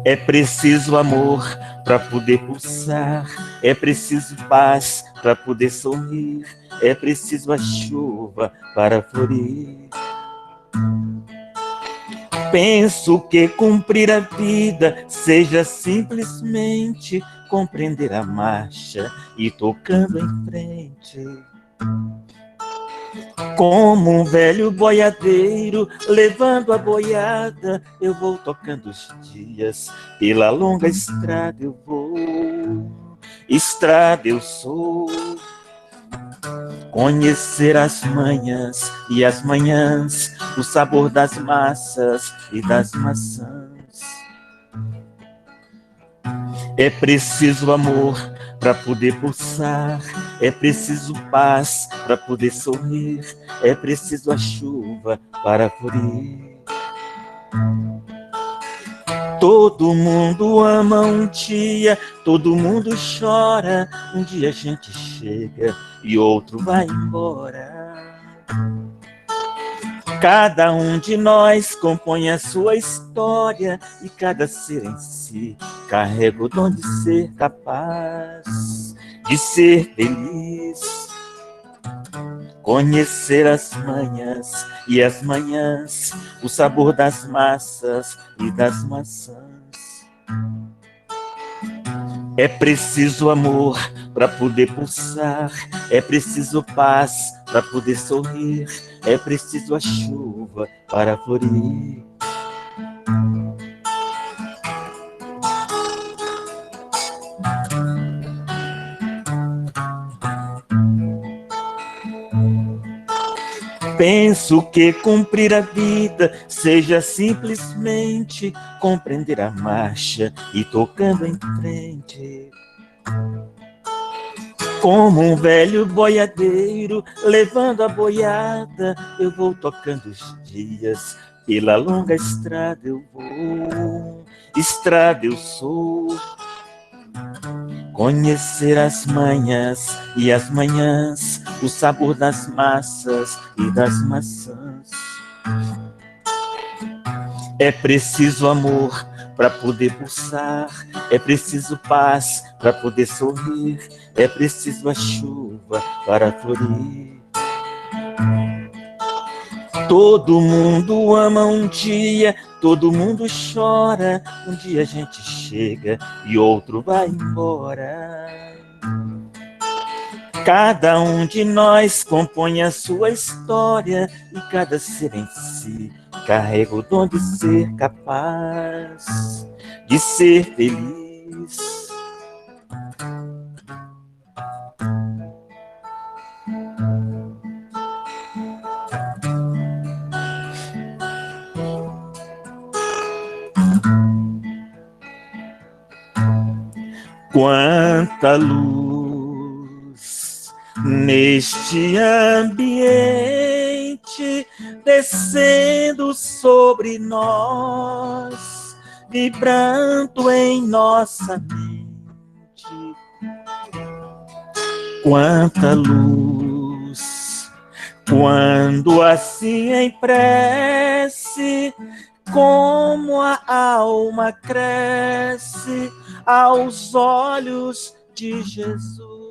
É preciso amor para poder pulsar, é preciso paz para poder sorrir, é preciso a chuva para florir. Penso que cumprir a vida seja simplesmente compreender a marcha e tocando em frente. Como um velho boiadeiro levando a boiada, eu vou tocando os dias, pela longa estrada eu vou, estrada eu sou. Conhecer as manhãs e as manhãs, o sabor das massas e das maçãs. É preciso amor para poder pulsar, é preciso paz para poder sorrir, é preciso a chuva para florir. Todo mundo ama um dia, todo mundo chora, um dia a gente chega e outro vai embora. Cada um de nós compõe a sua história e cada ser em si carrega o dom de ser capaz de ser feliz. Conhecer as manhãs e as manhãs, o sabor das massas e das maçãs. É preciso amor para poder pulsar, é preciso paz para poder sorrir, é preciso a chuva para florir. Penso que cumprir a vida seja simplesmente compreender a marcha e tocando em frente. Como um velho boiadeiro levando a boiada, eu vou tocando os dias, pela longa estrada eu vou, estrada eu sou. Conhecer as manhãs e as manhãs, o sabor das massas e das maçãs. É preciso amor para poder pulsar, é preciso paz para poder sorrir, é preciso a chuva para florir. Todo mundo ama um dia, todo mundo chora, um dia a gente chega e outro vai embora. Cada um de nós compõe a sua história e cada ser em si carrega o dom de ser capaz de ser feliz. Quanta luz neste ambiente descendo sobre nós, vibrando em nossa mente. Quanta luz, quando assim em prece, como a alma cresce aos olhos de Jesus.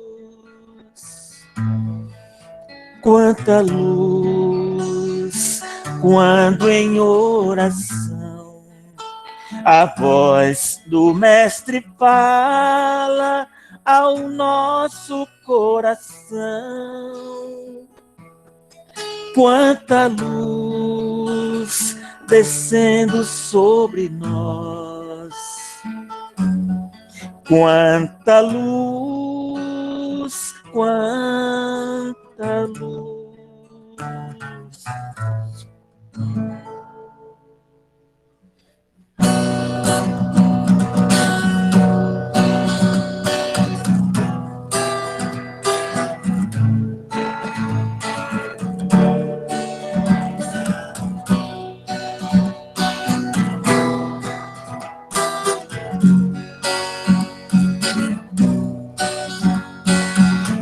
Quanta luz, quando em oração a voz do Mestre fala ao nosso coração. Quanta luz descendo sobre nós. Quanta luz, quanta luz.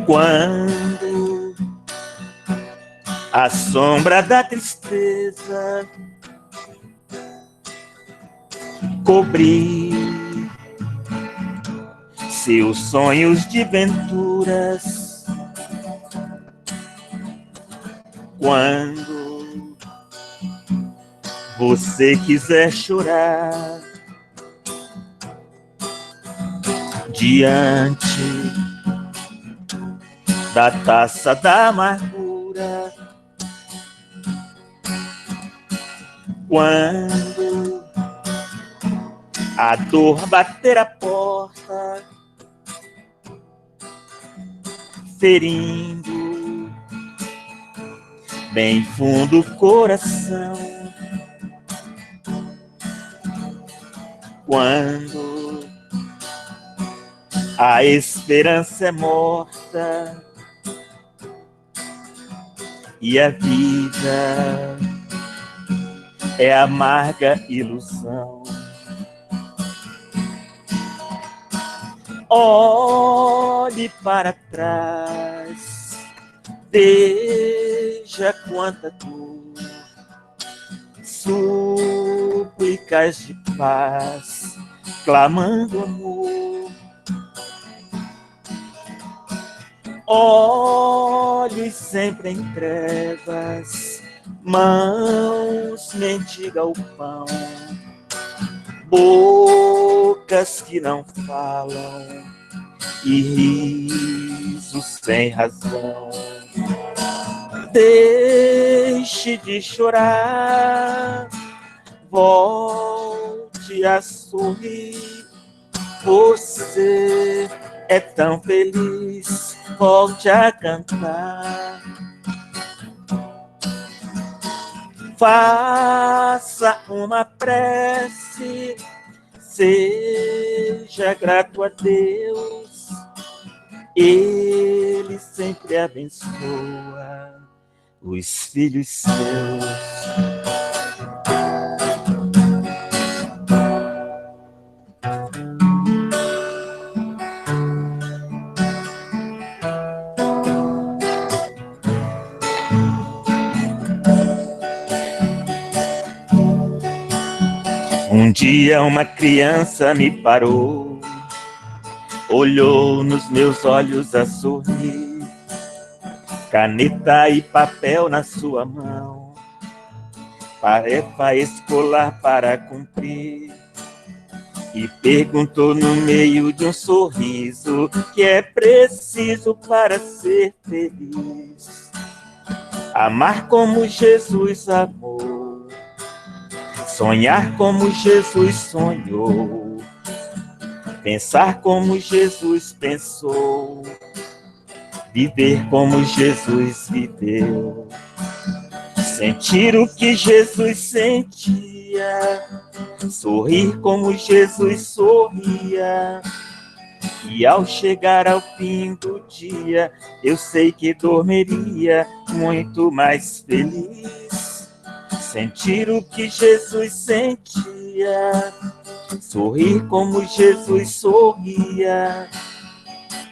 Quando a sombra da tristeza cobrir seus sonhos de venturas. Quando você quiser chorar diante da taça da amargura, quando a dor bater a porta, ferindo bem fundo o coração, quando a esperança é morta e a vida é amarga ilusão. Olhe para trás, veja quanta dor, súplicas de paz, clamando amor. Olhos sempre em trevas, mãos mendiga ao pão, bocas que não falam e risos sem razão. Deixe de chorar, volte a sorrir. Você é tão feliz, volte a cantar. Faça uma prece, seja grato a Deus, Ele sempre abençoa os filhos seus. Um dia uma criança me parou, olhou nos meus olhos a sorrir, caneta e papel na sua mão, tarefa escolar para cumprir, e perguntou no meio de um sorriso que é preciso para ser feliz. Amar como Jesus amou, sonhar como Jesus sonhou, pensar como Jesus pensou, viver como Jesus viveu, sentir o que Jesus sentia, sorrir como Jesus sorria, e ao chegar ao fim do dia, eu sei que dormiria muito mais feliz. Sentir o que Jesus sentia, sorrir como Jesus sorria,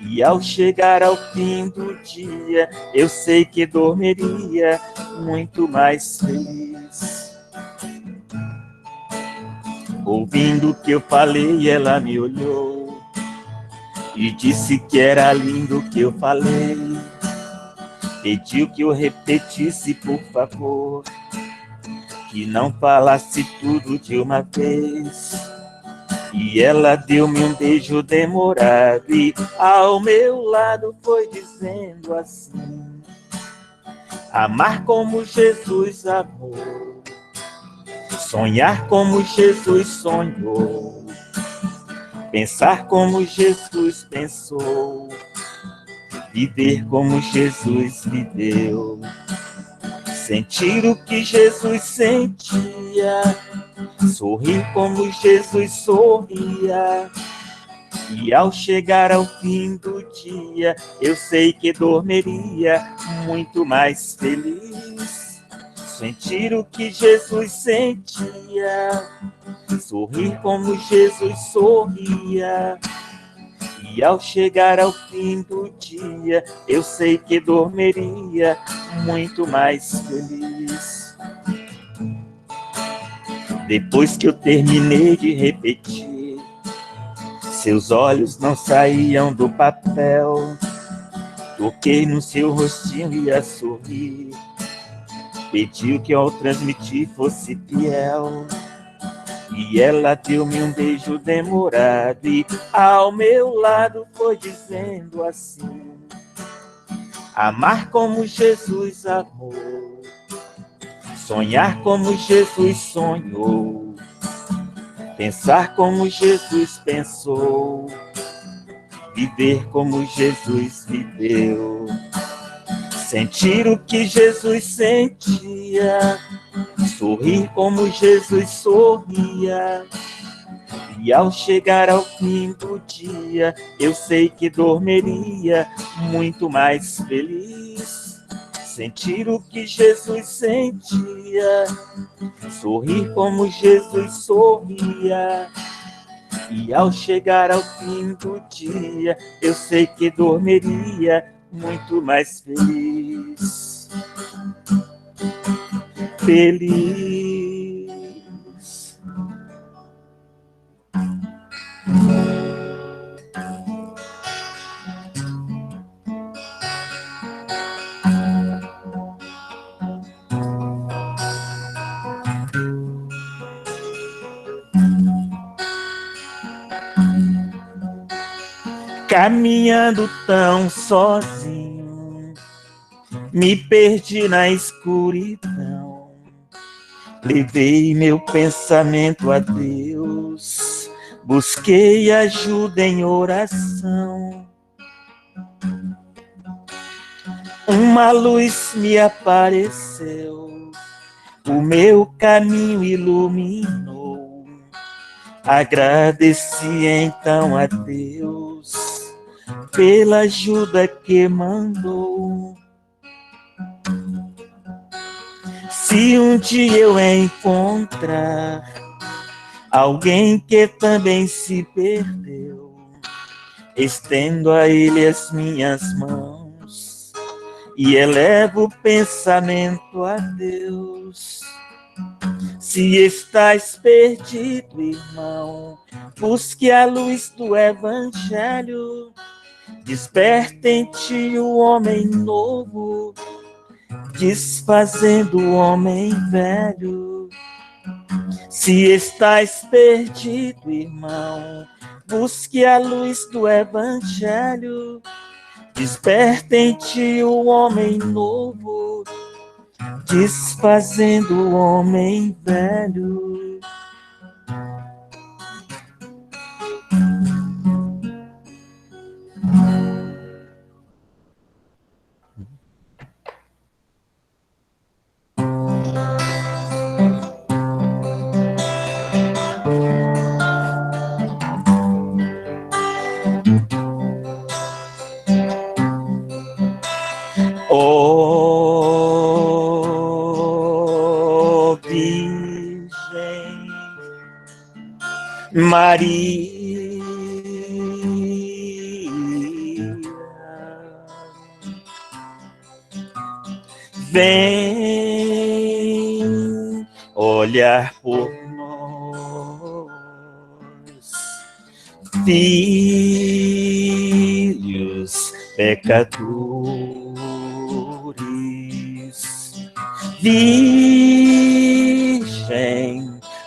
e ao chegar ao fim do dia, eu sei que dormiria muito mais feliz. Ouvindo o que eu falei, ela me olhou e disse que era lindo o que eu falei. Pediu que eu repetisse, por favor, que não falasse tudo de uma vez. E ela deu-me um beijo demorado e ao meu lado foi dizendo assim: amar como Jesus amou, sonhar como Jesus sonhou, pensar como Jesus pensou, viver como Jesus viveu, sentir o que Jesus sentia, sorrir como Jesus sorria, e ao chegar ao fim do dia, eu sei que dormiria muito mais feliz. Sentir o que Jesus sentia, sorrir como Jesus sorria, e ao chegar ao fim do dia, eu sei que dormiria muito mais feliz. Depois que eu terminei de repetir, Seus olhos não saíam do papel. Toquei no seu rostinho e a sorrir. Pediu que ao transmitir fosse fiel. E ela deu-me um beijo demorado e ao meu lado foi dizendo assim: amar como Jesus amou, sonhar como Jesus sonhou, pensar como Jesus pensou, viver como Jesus viveu, sentir o que Jesus sentia, sorrir como Jesus sorria. E ao chegar ao fim do dia, eu sei que dormiria muito mais feliz. Sentir o que Jesus sentia, sorrir como Jesus sorria. E ao chegar ao fim do dia, eu sei que dormiria muito mais feliz. Feliz. Caminhando tão sozinho, me perdi na escuridão. Levei meu pensamento a Deus, busquei ajuda em oração. Uma luz me apareceu, o meu caminho iluminou. Agradeci então a Deus pela ajuda que mandou. Se um dia eu encontrar alguém que também se perdeu, estendo a ele as minhas mãos e elevo o pensamento a Deus. Se estás perdido, irmão, busque a luz do Evangelho. Desperta em ti o homem novo, desfazendo o homem velho. Se estás perdido, irmão, busque a luz do Evangelho. Desperta em ti o homem novo, desfazendo o homem velho. Oh, Virgem Maria, vem olhar por nós, filhos pecadores. Virgem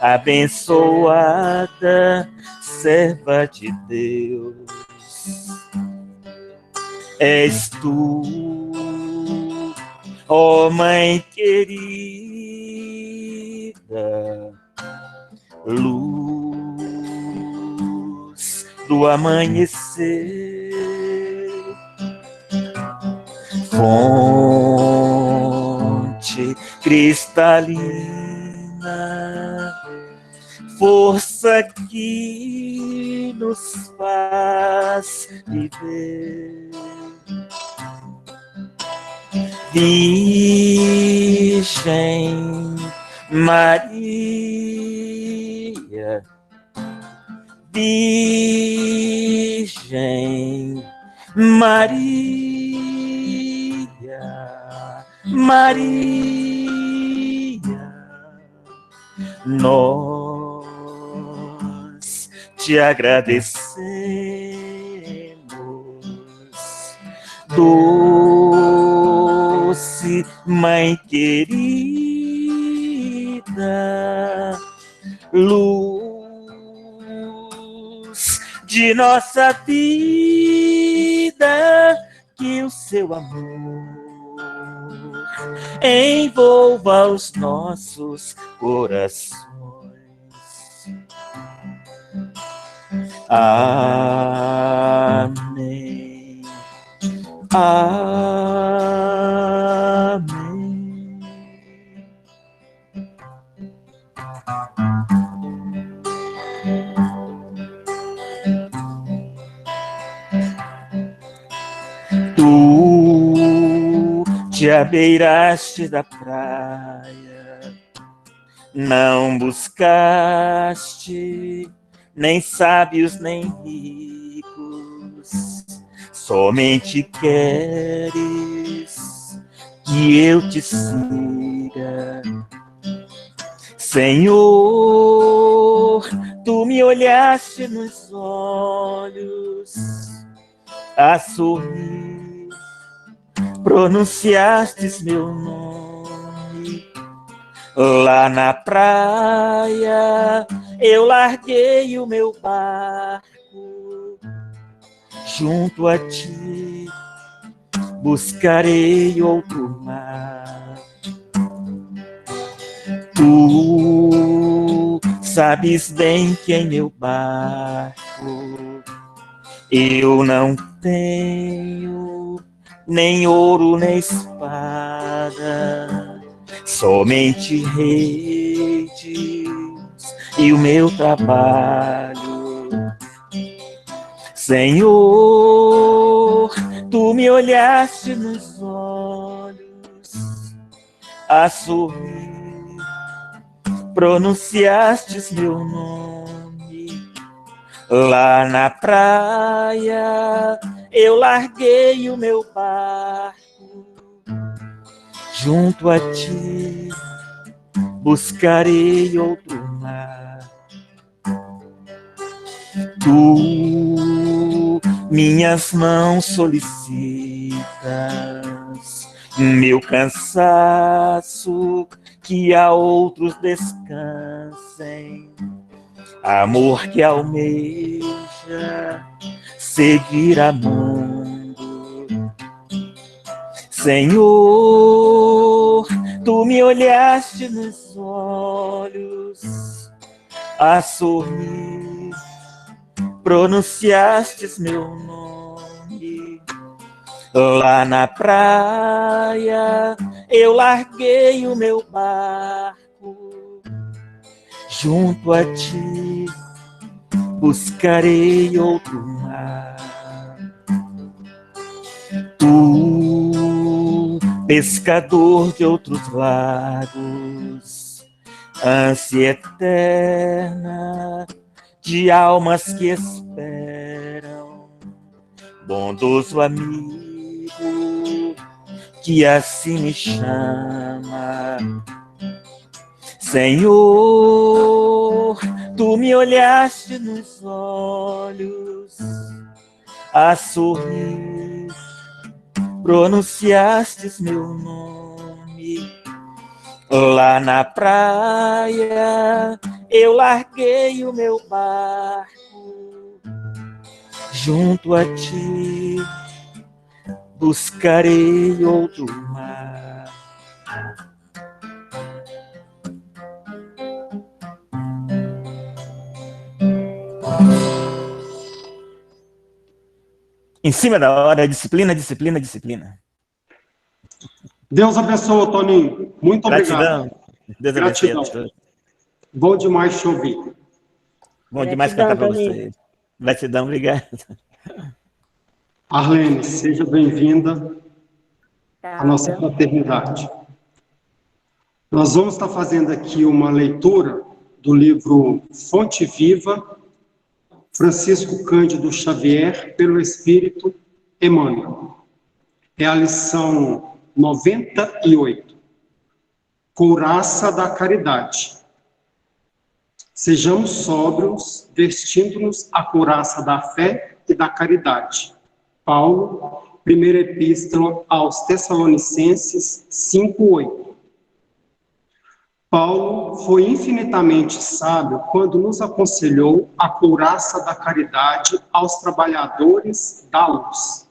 abençoada, serva de Deus, és tu, ó Mãe querida, luz do amanhecer, fonte cristalina, força que nos faz viver. Virgem Maria, Virgem Maria, Maria, nós te agradecemos, doce Mãe querida, luz de nossa vida, que o seu amor envolva os nossos corações. Amém. Amém. Tu te abeiraste da praia, não buscaste nem sábios nem ricos, somente queres que eu te siga. Senhor, tu me olhaste nos olhos, a sorrir, pronunciastes meu nome. Lá na praia eu larguei o meu barco, junto a ti buscarei outro mar. Tu sabes bem que em meu barco eu não tenho nem ouro nem espada, somente redes e o meu trabalho. Senhor, tu me olhaste nos olhos, a sorrir, pronunciastes meu nome. Lá na praia eu larguei o meu barco, junto a ti buscarei outro mar. Tu minhas mãos solicitas, meu cansaço, que a outros descansem, amor que almeja seguir amando. Senhor, tu me olhaste nos olhos, a sorrir, pronunciastes meu nome. Lá na praia eu larguei o meu barco, junto a ti buscarei outro mar. Tu, pescador de outros lagos, ânsia eterna de almas que esperam, bondoso amigo que assim me chama. Senhor, tu me olhaste nos olhos, a sorrir, pronunciastes meu nome. Lá na praia eu larguei o meu barco, junto a ti buscarei outro mar. Em cima da hora, disciplina, disciplina, disciplina. Deus abençoe, Toninho. Muito Gratidão. obrigado. Deus abençoe a todos. Bom demais te ouvir. Bom demais cantar para você. Gratidão, obrigado. Arlene, seja bem-vinda à nossa fraternidade. Nós vamos estar fazendo aqui uma leitura do livro Fonte Viva, Francisco Cândido Xavier, pelo Espírito Emmanuel. É a lição 98, Couraça da Caridade. Sejamos sóbrios, vestindo-nos a couraça da fé e da caridade. Paulo, primeira epístola aos Tessalonicenses 5:8. Paulo foi infinitamente sábio quando nos aconselhou a couraça da caridade aos trabalhadores da luz,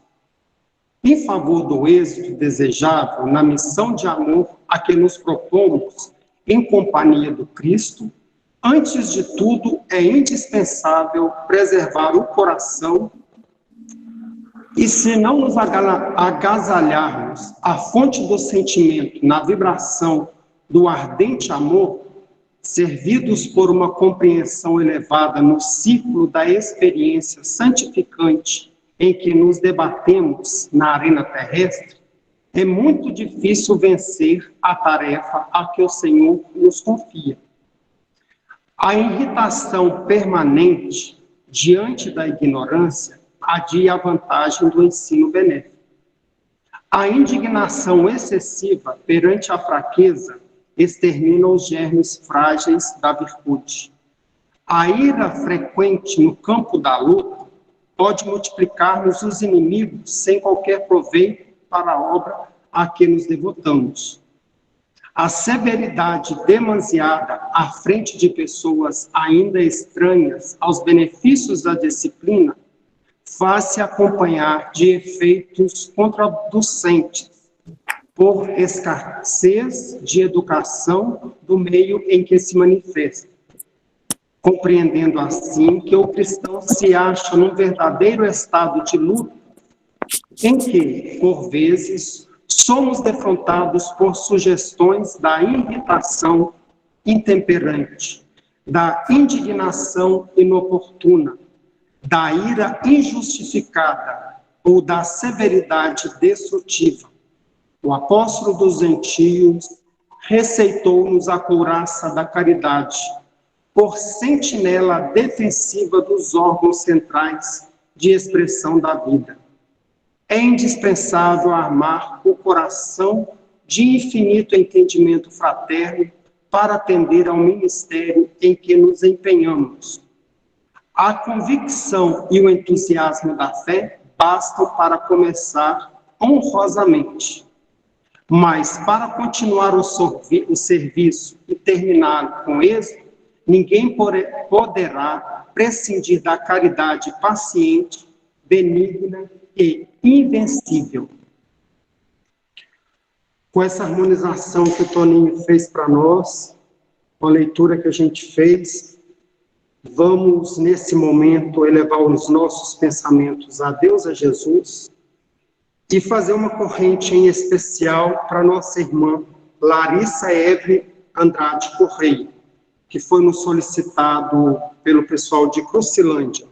em favor do êxito desejável na missão de amor a que nos propomos em companhia do Cristo. Antes de tudo, é indispensável preservar o coração e, se não nos agasalharmos a fonte do sentimento na vibração do ardente amor, servidos por uma compreensão elevada no ciclo da experiência santificante em que nos debatemos na arena terrestre, é muito difícil vencer a tarefa a que o Senhor nos confia. A irritação permanente diante da ignorância adia a vantagem do ensino benéfico. A indignação excessiva perante a fraqueza extermina os germes frágeis da virtude. A ira frequente no campo da luta pode multiplicar-nos os inimigos sem qualquer proveito para a obra a que nos devotamos. A severidade demasiada à frente de pessoas ainda estranhas aos benefícios da disciplina faz-se acompanhar de efeitos contraproducentes por escassez de educação do meio em que se manifesta, compreendendo assim que o cristão se acha num verdadeiro estado de luta, em que, por vezes, somos defrontados por sugestões da irritação intemperante, da indignação inoportuna, da ira injustificada ou da severidade destrutiva. O apóstolo dos gentios receitou-nos a couraça da caridade, por sentinela defensiva dos órgãos centrais de expressão da vida. É indispensável armar o coração de infinito entendimento fraterno para atender ao ministério em que nos empenhamos. A convicção e o entusiasmo da fé bastam para começar honrosamente. Mas, para continuar o serviço e terminar com êxito, ninguém poderá prescindir da caridade paciente, benigna e invencível. Com essa harmonização que o Toninho fez para nós, com a leitura que a gente fez, vamos, nesse momento, elevar os nossos pensamentos a Deus, a Jesus, e fazer uma corrente em especial para nossa irmã Larissa Evre Andrade Correia, que foi nos solicitado pelo pessoal de Crucilândia.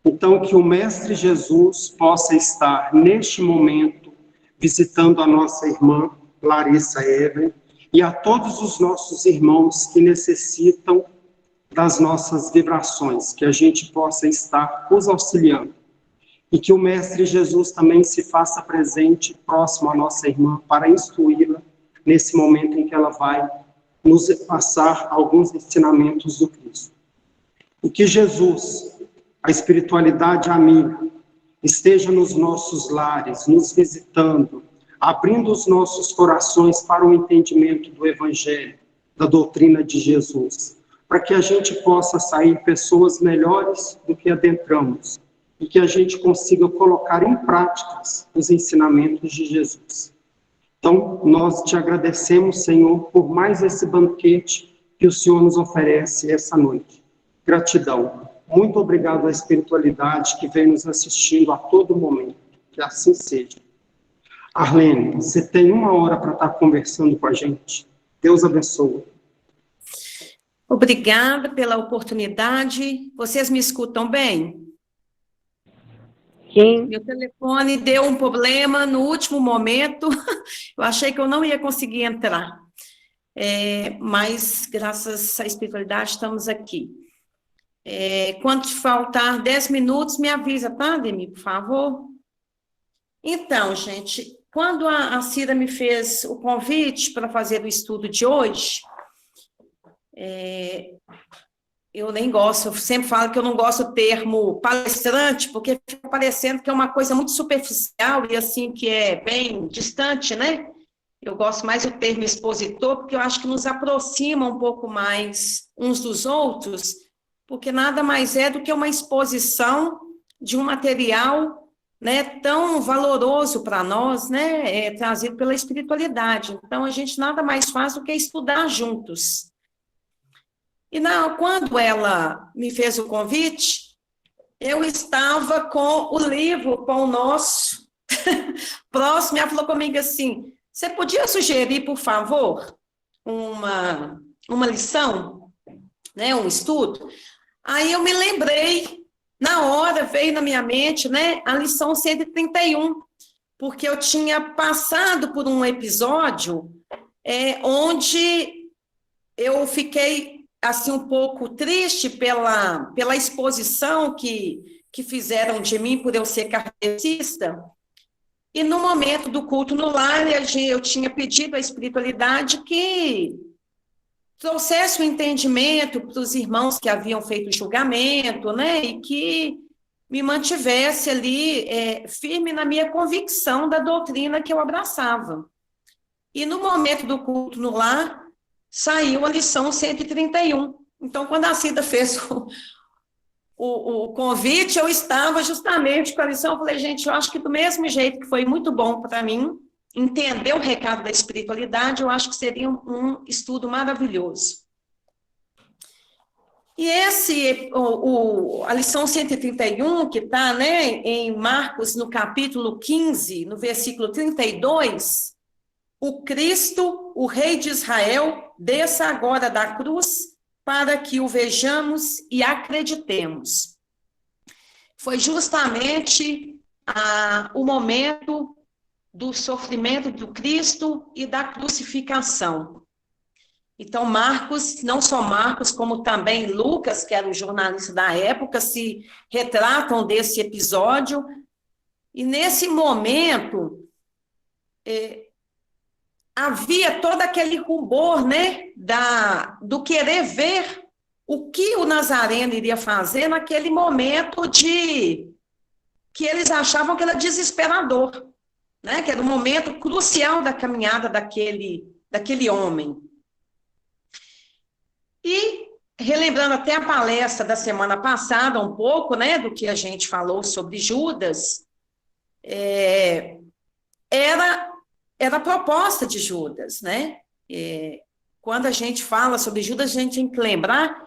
Então, que o Mestre Jesus possa estar, neste momento, visitando a nossa irmã Larissa Evre e a todos os nossos irmãos que necessitam das nossas vibrações, que a gente possa estar os auxiliando. E que o Mestre Jesus também se faça presente próximo à nossa irmã para instruí-la nesse momento em que ela vai nos passar alguns ensinamentos do Cristo. E que Jesus, a espiritualidade amiga, esteja nos nossos lares, nos visitando, abrindo os nossos corações para o entendimento do Evangelho, da doutrina de Jesus, para que a gente possa sair pessoas melhores do que adentramos, e que a gente consiga colocar em práticas os ensinamentos de Jesus. Então, nós te agradecemos, Senhor, por mais esse banquete que o Senhor nos oferece essa noite. Gratidão. Muito obrigado à espiritualidade que vem nos assistindo a todo momento. Que assim seja. Arlene, você tem 1 hora para estar conversando com a gente. Deus abençoe. Obrigada pela oportunidade. Vocês me escutam bem? Sim. Meu telefone deu um problema no último momento. Eu achei que eu não ia conseguir entrar. Mas, graças à espiritualidade, estamos aqui. Quando te faltar 10 minutos, me avisa, tá, Ademir, por favor? Então, gente, quando a Cida me fez o convite para fazer o estudo de hoje, Eu nem gosto, eu sempre falo que eu não gosto do termo palestrante, porque fica parecendo que é uma coisa muito superficial e assim, que é bem distante, né? Eu gosto mais do termo expositor, porque eu acho que nos aproxima um pouco mais uns dos outros, porque nada mais é do que uma exposição de um material, né, tão valoroso para nós, né, trazido pela espiritualidade. Então, a gente nada mais faz do que estudar juntos. E quando ela me fez o convite, eu estava com o livro Pão Nosso próximo, e ela falou comigo assim: você podia sugerir, por favor, uma lição, né, um estudo? Aí eu me lembrei, na hora veio na minha mente, né, a lição 131, porque eu tinha passado por um episódio onde eu fiquei assim um pouco triste pela exposição que fizeram de mim por eu ser kardecista. E no momento do culto no lar, eu tinha pedido à espiritualidade que trouxesse o entendimento para os irmãos que haviam feito o julgamento, né, e que me mantivesse ali firme na minha convicção da doutrina que eu abraçava. E no momento do culto no lar, saiu a lição 131. Então, quando a Cida fez o convite, eu estava justamente com a lição, eu falei, gente, eu acho que do mesmo jeito que foi muito bom para mim entender o recado da espiritualidade, eu acho que seria um estudo maravilhoso. E a lição 131, que está, né, em Marcos, no capítulo 15, no versículo 32, o Cristo, o Rei de Israel, desça agora da cruz para que o vejamos e acreditemos. Foi justamente o momento do sofrimento do Cristo e da crucificação. Então, Marcos, não só Marcos, como também Lucas, que era o jornalista da época, se retratam desse episódio. E nesse momento, havia todo aquele rumor, né, do querer ver o que o Nazareno iria fazer naquele momento que eles achavam que era desesperador, né, que era um momento crucial da caminhada daquele homem. E, relembrando até a palestra da semana passada, um pouco, né, do que a gente falou sobre Judas, era a proposta de Judas, né? Quando a gente fala sobre Judas, a gente tem que lembrar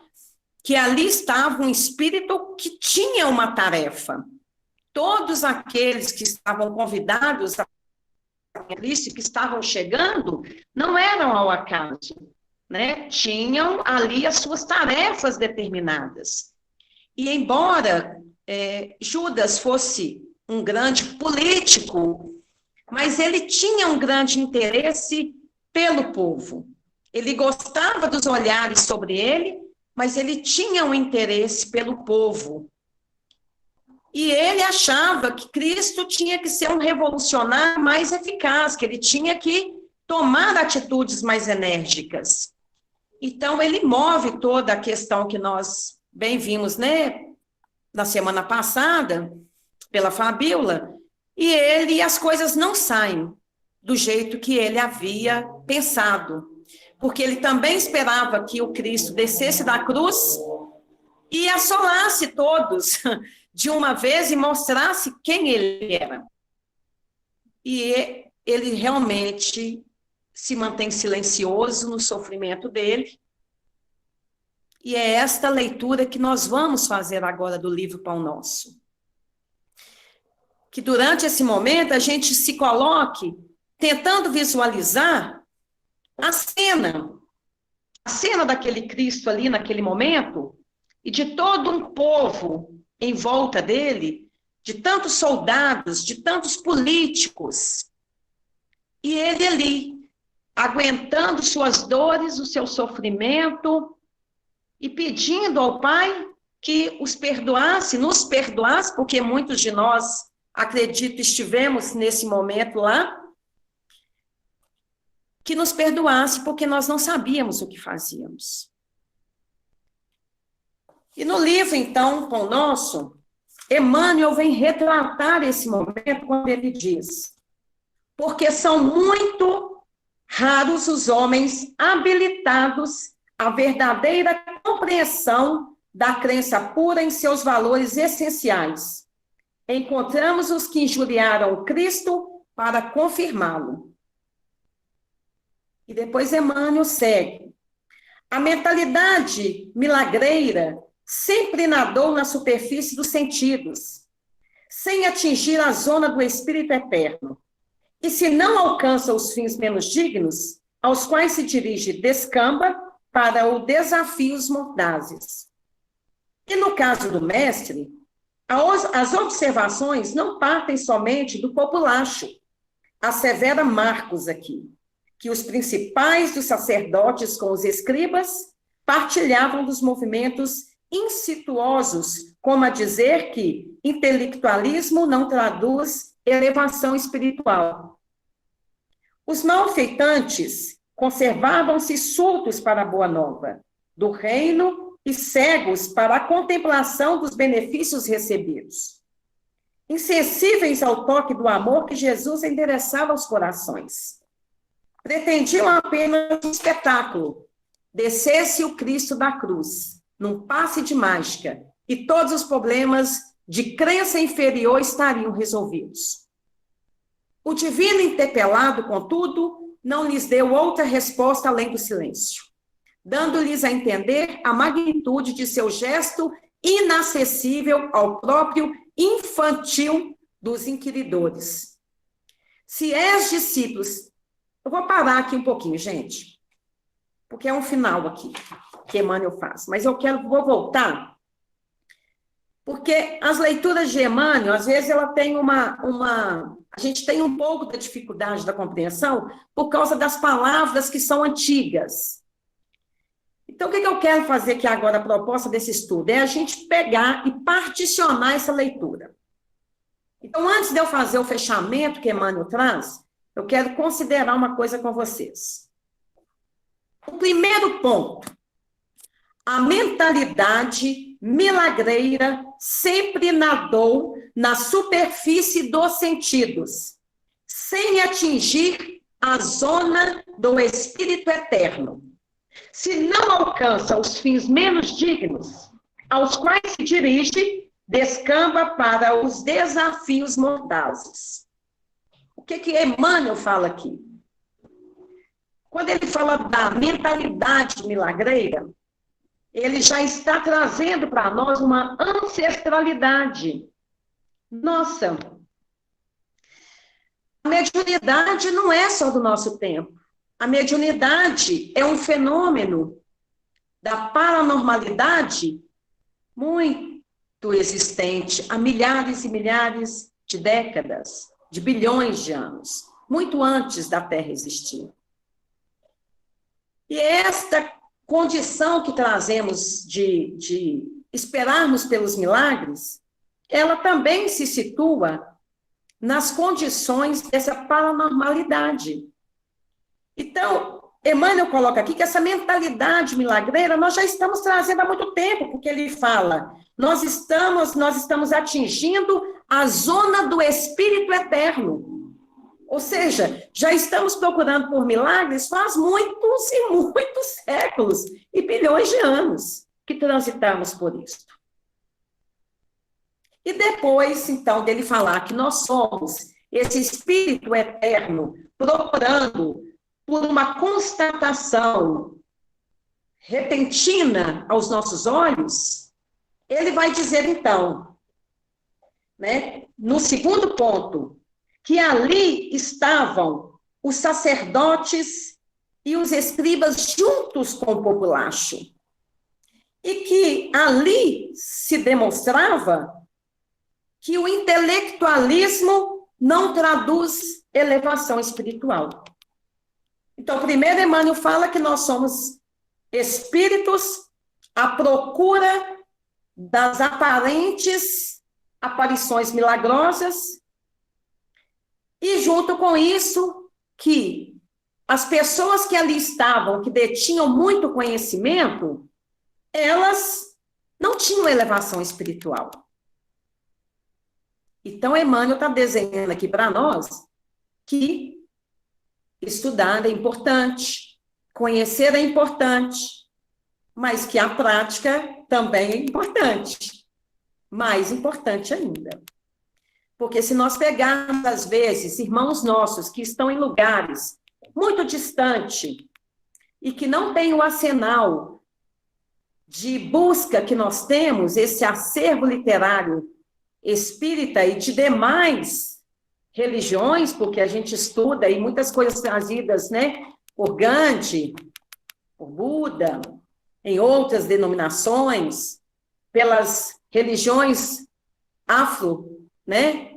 que ali estava um espírito que tinha uma tarefa. Todos aqueles que estavam convidados a Cristo, que estavam chegando, não eram ao acaso, né? Tinham ali as suas tarefas determinadas. E embora Judas fosse um grande político, mas ele tinha um grande interesse pelo povo. Ele gostava dos olhares sobre ele, mas ele tinha um interesse pelo povo. E ele achava que Cristo tinha que ser um revolucionário mais eficaz, que ele tinha que tomar atitudes mais enérgicas. Então, ele move toda a questão que nós bem vimos, né, na semana passada, pela Fabíola, e as coisas não saem do jeito que ele havia pensado, porque ele também esperava que o Cristo descesse da cruz e assolasse todos de uma vez e mostrasse quem ele era. E ele realmente se mantém silencioso no sofrimento dele, e é esta leitura que nós vamos fazer agora do livro Pão Nosso. Que durante esse momento a gente se coloque tentando visualizar a cena daquele Cristo ali naquele momento, e de todo um povo em volta dele, de tantos soldados, de tantos políticos, e ele ali, aguentando suas dores, o seu sofrimento, e pedindo ao Pai que os perdoasse, nos perdoasse, porque muitos de nós, acredito, estivemos nesse momento lá, que nos perdoasse, porque nós não sabíamos o que fazíamos. E no livro, então, Pão Nosso, Emmanuel vem retratar esse momento quando ele diz: porque são muito raros os homens habilitados à verdadeira compreensão da crença pura em seus valores essenciais. Encontramos os que injuriaram Cristo para confirmá-lo. E depois Emmanuel segue. A mentalidade milagreira sempre nadou na superfície dos sentidos, sem atingir a zona do espírito eterno. E se não alcança os fins menos dignos, aos quais se dirige, descamba para o desafios mordazes. E no caso do mestre, as observações não partem somente do populacho. Assevera Marcos aqui, que os principais dos sacerdotes com os escribas partilhavam dos movimentos insidiosos, como a dizer que intelectualismo não traduz elevação espiritual. Os malfeitantes conservavam-se surdos para a boa nova do reino e cegos para a contemplação dos benefícios recebidos, insensíveis ao toque do amor que Jesus endereçava aos corações. Pretendiam apenas um espetáculo, descesse o Cristo da cruz, num passe de mágica, e todos os problemas de crença inferior estariam resolvidos. O divino interpelado, contudo, não lhes deu outra resposta além do silêncio, dando-lhes a entender a magnitude de seu gesto inacessível ao próprio infantil dos inquiridores. Se és discípulos... Eu vou parar aqui um pouquinho, gente, porque é um final aqui que Emmanuel faz, mas vou voltar, porque as leituras de Emmanuel, às vezes, ela tem a gente tem um pouco da dificuldade da compreensão por causa das palavras que são antigas. Então, o que eu quero fazer aqui agora, a proposta desse estudo, é a gente pegar e particionar essa leitura. Então, antes de eu fazer o fechamento que Emmanuel traz, eu quero considerar uma coisa com vocês. O primeiro ponto, a mentalidade milagreira sempre nadou na superfície dos sentidos, sem atingir a zona do espírito eterno. Se não alcança os fins menos dignos, aos quais se dirige, descamba para os desafios mordazes. O que Emmanuel fala aqui? Quando ele fala da mentalidade milagreira, ele já está trazendo para nós uma ancestralidade. Nossa, a mediunidade não é só do nosso tempo. A mediunidade é um fenômeno da paranormalidade muito existente há milhares e milhares de décadas, de bilhões de anos, muito antes da Terra existir. E esta condição que trazemos de esperarmos pelos milagres, ela também se situa nas condições dessa paranormalidade. Então, Emmanuel coloca aqui que essa mentalidade milagreira nós já estamos trazendo há muito tempo, porque ele fala, nós estamos atingindo a zona do espírito eterno. Ou seja, já estamos procurando por milagres faz muitos e muitos séculos e bilhões de anos que transitamos por isso. E depois, então, dele falar que nós somos esse espírito eterno procurando por uma constatação repentina aos nossos olhos, ele vai dizer, então, né, no segundo ponto, que ali estavam os sacerdotes e os escribas juntos com o populacho, e que ali se demonstrava que o intelectualismo não traduz elevação espiritual. Então, primeiro Emmanuel fala que nós somos espíritos à procura das aparentes aparições milagrosas e, junto com isso, que as pessoas que ali estavam, que detinham muito conhecimento, elas não tinham elevação espiritual. Então, Emmanuel está desenhando aqui para nós que estudar é importante, conhecer é importante, mas que a prática também é importante. Mais importante ainda. Porque se nós pegarmos, às vezes, irmãos nossos que estão em lugares muito distantes e que não têm o arsenal de busca que nós temos, esse acervo literário espírita e de demais religiões, porque a gente estuda e muitas coisas trazidas, né, por Gandhi, por Buda, em outras denominações, pelas religiões afro, né,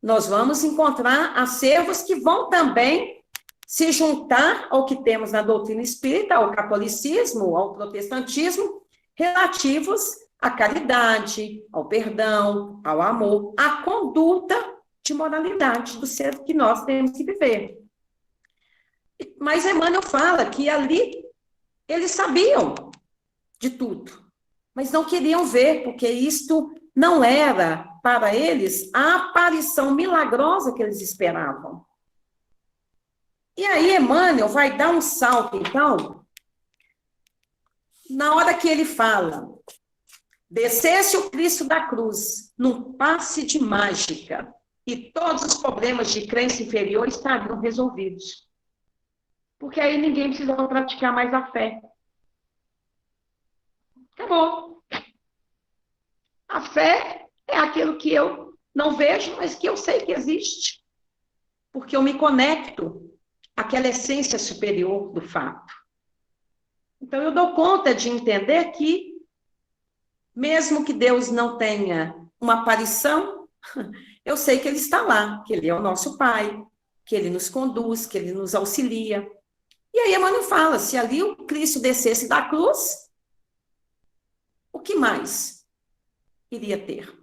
nós vamos encontrar acervos que vão também se juntar ao que temos na doutrina espírita, ao catolicismo, ao protestantismo, relativos à caridade, ao perdão, ao amor, à conduta de moralidade do ser que nós temos que viver. Mas Emmanuel fala que ali eles sabiam de tudo, mas não queriam ver, porque isto não era para eles a aparição milagrosa que eles esperavam. E aí Emmanuel vai dar um salto, então, na hora que ele fala, descesse o Cristo da cruz num passe de mágica e todos os problemas de crença inferior estariam resolvidos. Porque aí ninguém precisava praticar mais a fé. Acabou. A fé é aquilo que eu não vejo, mas que eu sei que existe. Porque eu me conecto àquela essência superior do fato. Então, eu dou conta de entender que, mesmo que Deus não tenha uma aparição, eu sei que Ele está lá, que Ele é o nosso Pai, que Ele nos conduz, que Ele nos auxilia. E aí Emmanuel fala, se ali o Cristo descesse da cruz, o que mais iria ter?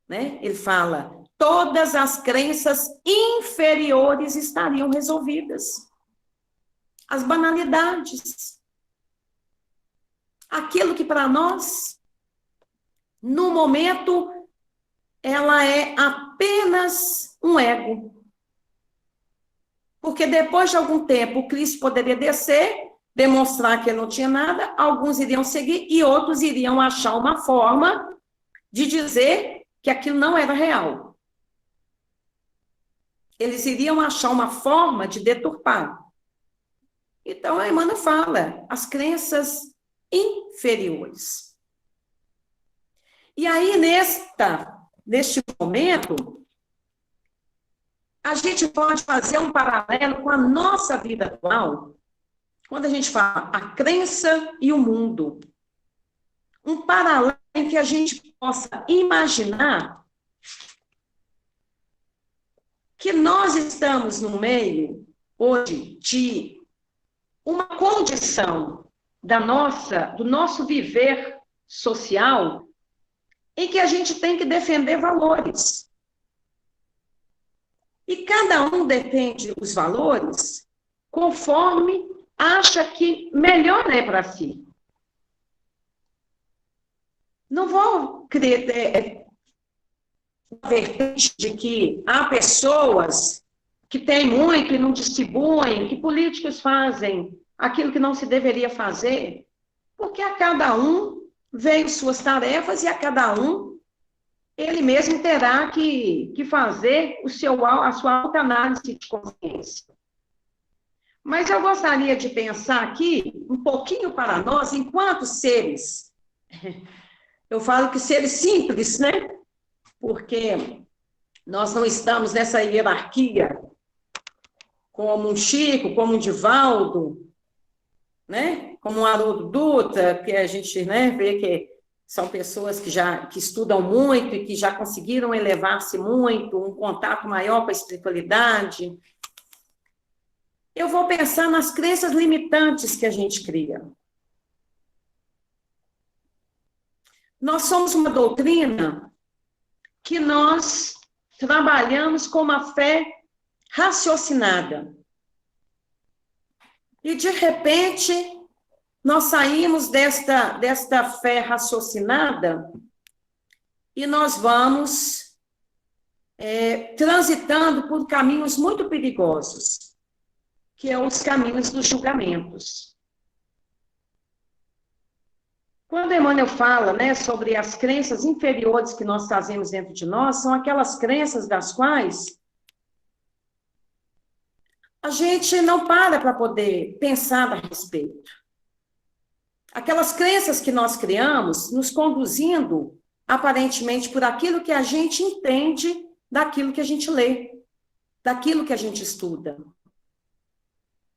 Né? Ele fala, todas as crenças inferiores estariam resolvidas. As banalidades. Aquilo que para nós, no momento, ela é apenas um ego. Porque depois de algum tempo, o Cristo poderia descer, demonstrar que ele não tinha nada, alguns iriam seguir e outros iriam achar uma forma de dizer que aquilo não era real. Eles iriam achar uma forma de deturpar. Então, a Emmanuel fala, as crenças inferiores. E aí, neste momento, a gente pode fazer um paralelo com a nossa vida atual, quando a gente fala a crença e o mundo. Um paralelo em que a gente possa imaginar que nós estamos no meio, hoje, de uma condição do nosso viver social, em que a gente tem que defender valores. E cada um defende os valores conforme acha que melhor é para si. Não vou crer a vertente de que há pessoas que têm muito e não distribuem, que políticos fazem aquilo que não se deveria fazer, porque a cada um veio suas tarefas e a cada um ele mesmo terá que fazer a sua autoanálise de consciência. Mas eu gostaria de pensar aqui um pouquinho para nós, enquanto seres, eu falo que seres simples, né? Porque nós não estamos nessa hierarquia como um Chico, como um Divaldo, né? Como um Haroldo Dutra, que a gente, né, vê que são pessoas que estudam muito e que já conseguiram elevar-se muito, um contato maior com a espiritualidade. Eu vou pensar nas crenças limitantes que a gente cria. Nós somos uma doutrina que nós trabalhamos com uma fé raciocinada. E, de repente, nós saímos desta fé raciocinada e nós vamos transitando por caminhos muito perigosos, que são os caminhos dos julgamentos. Quando Emmanuel fala, né, sobre as crenças inferiores que nós trazemos dentro de nós, são aquelas crenças das quais a gente não para poder pensar a respeito. Aquelas crenças que nós criamos, nos conduzindo, aparentemente, por aquilo que a gente entende daquilo que a gente lê, daquilo que a gente estuda.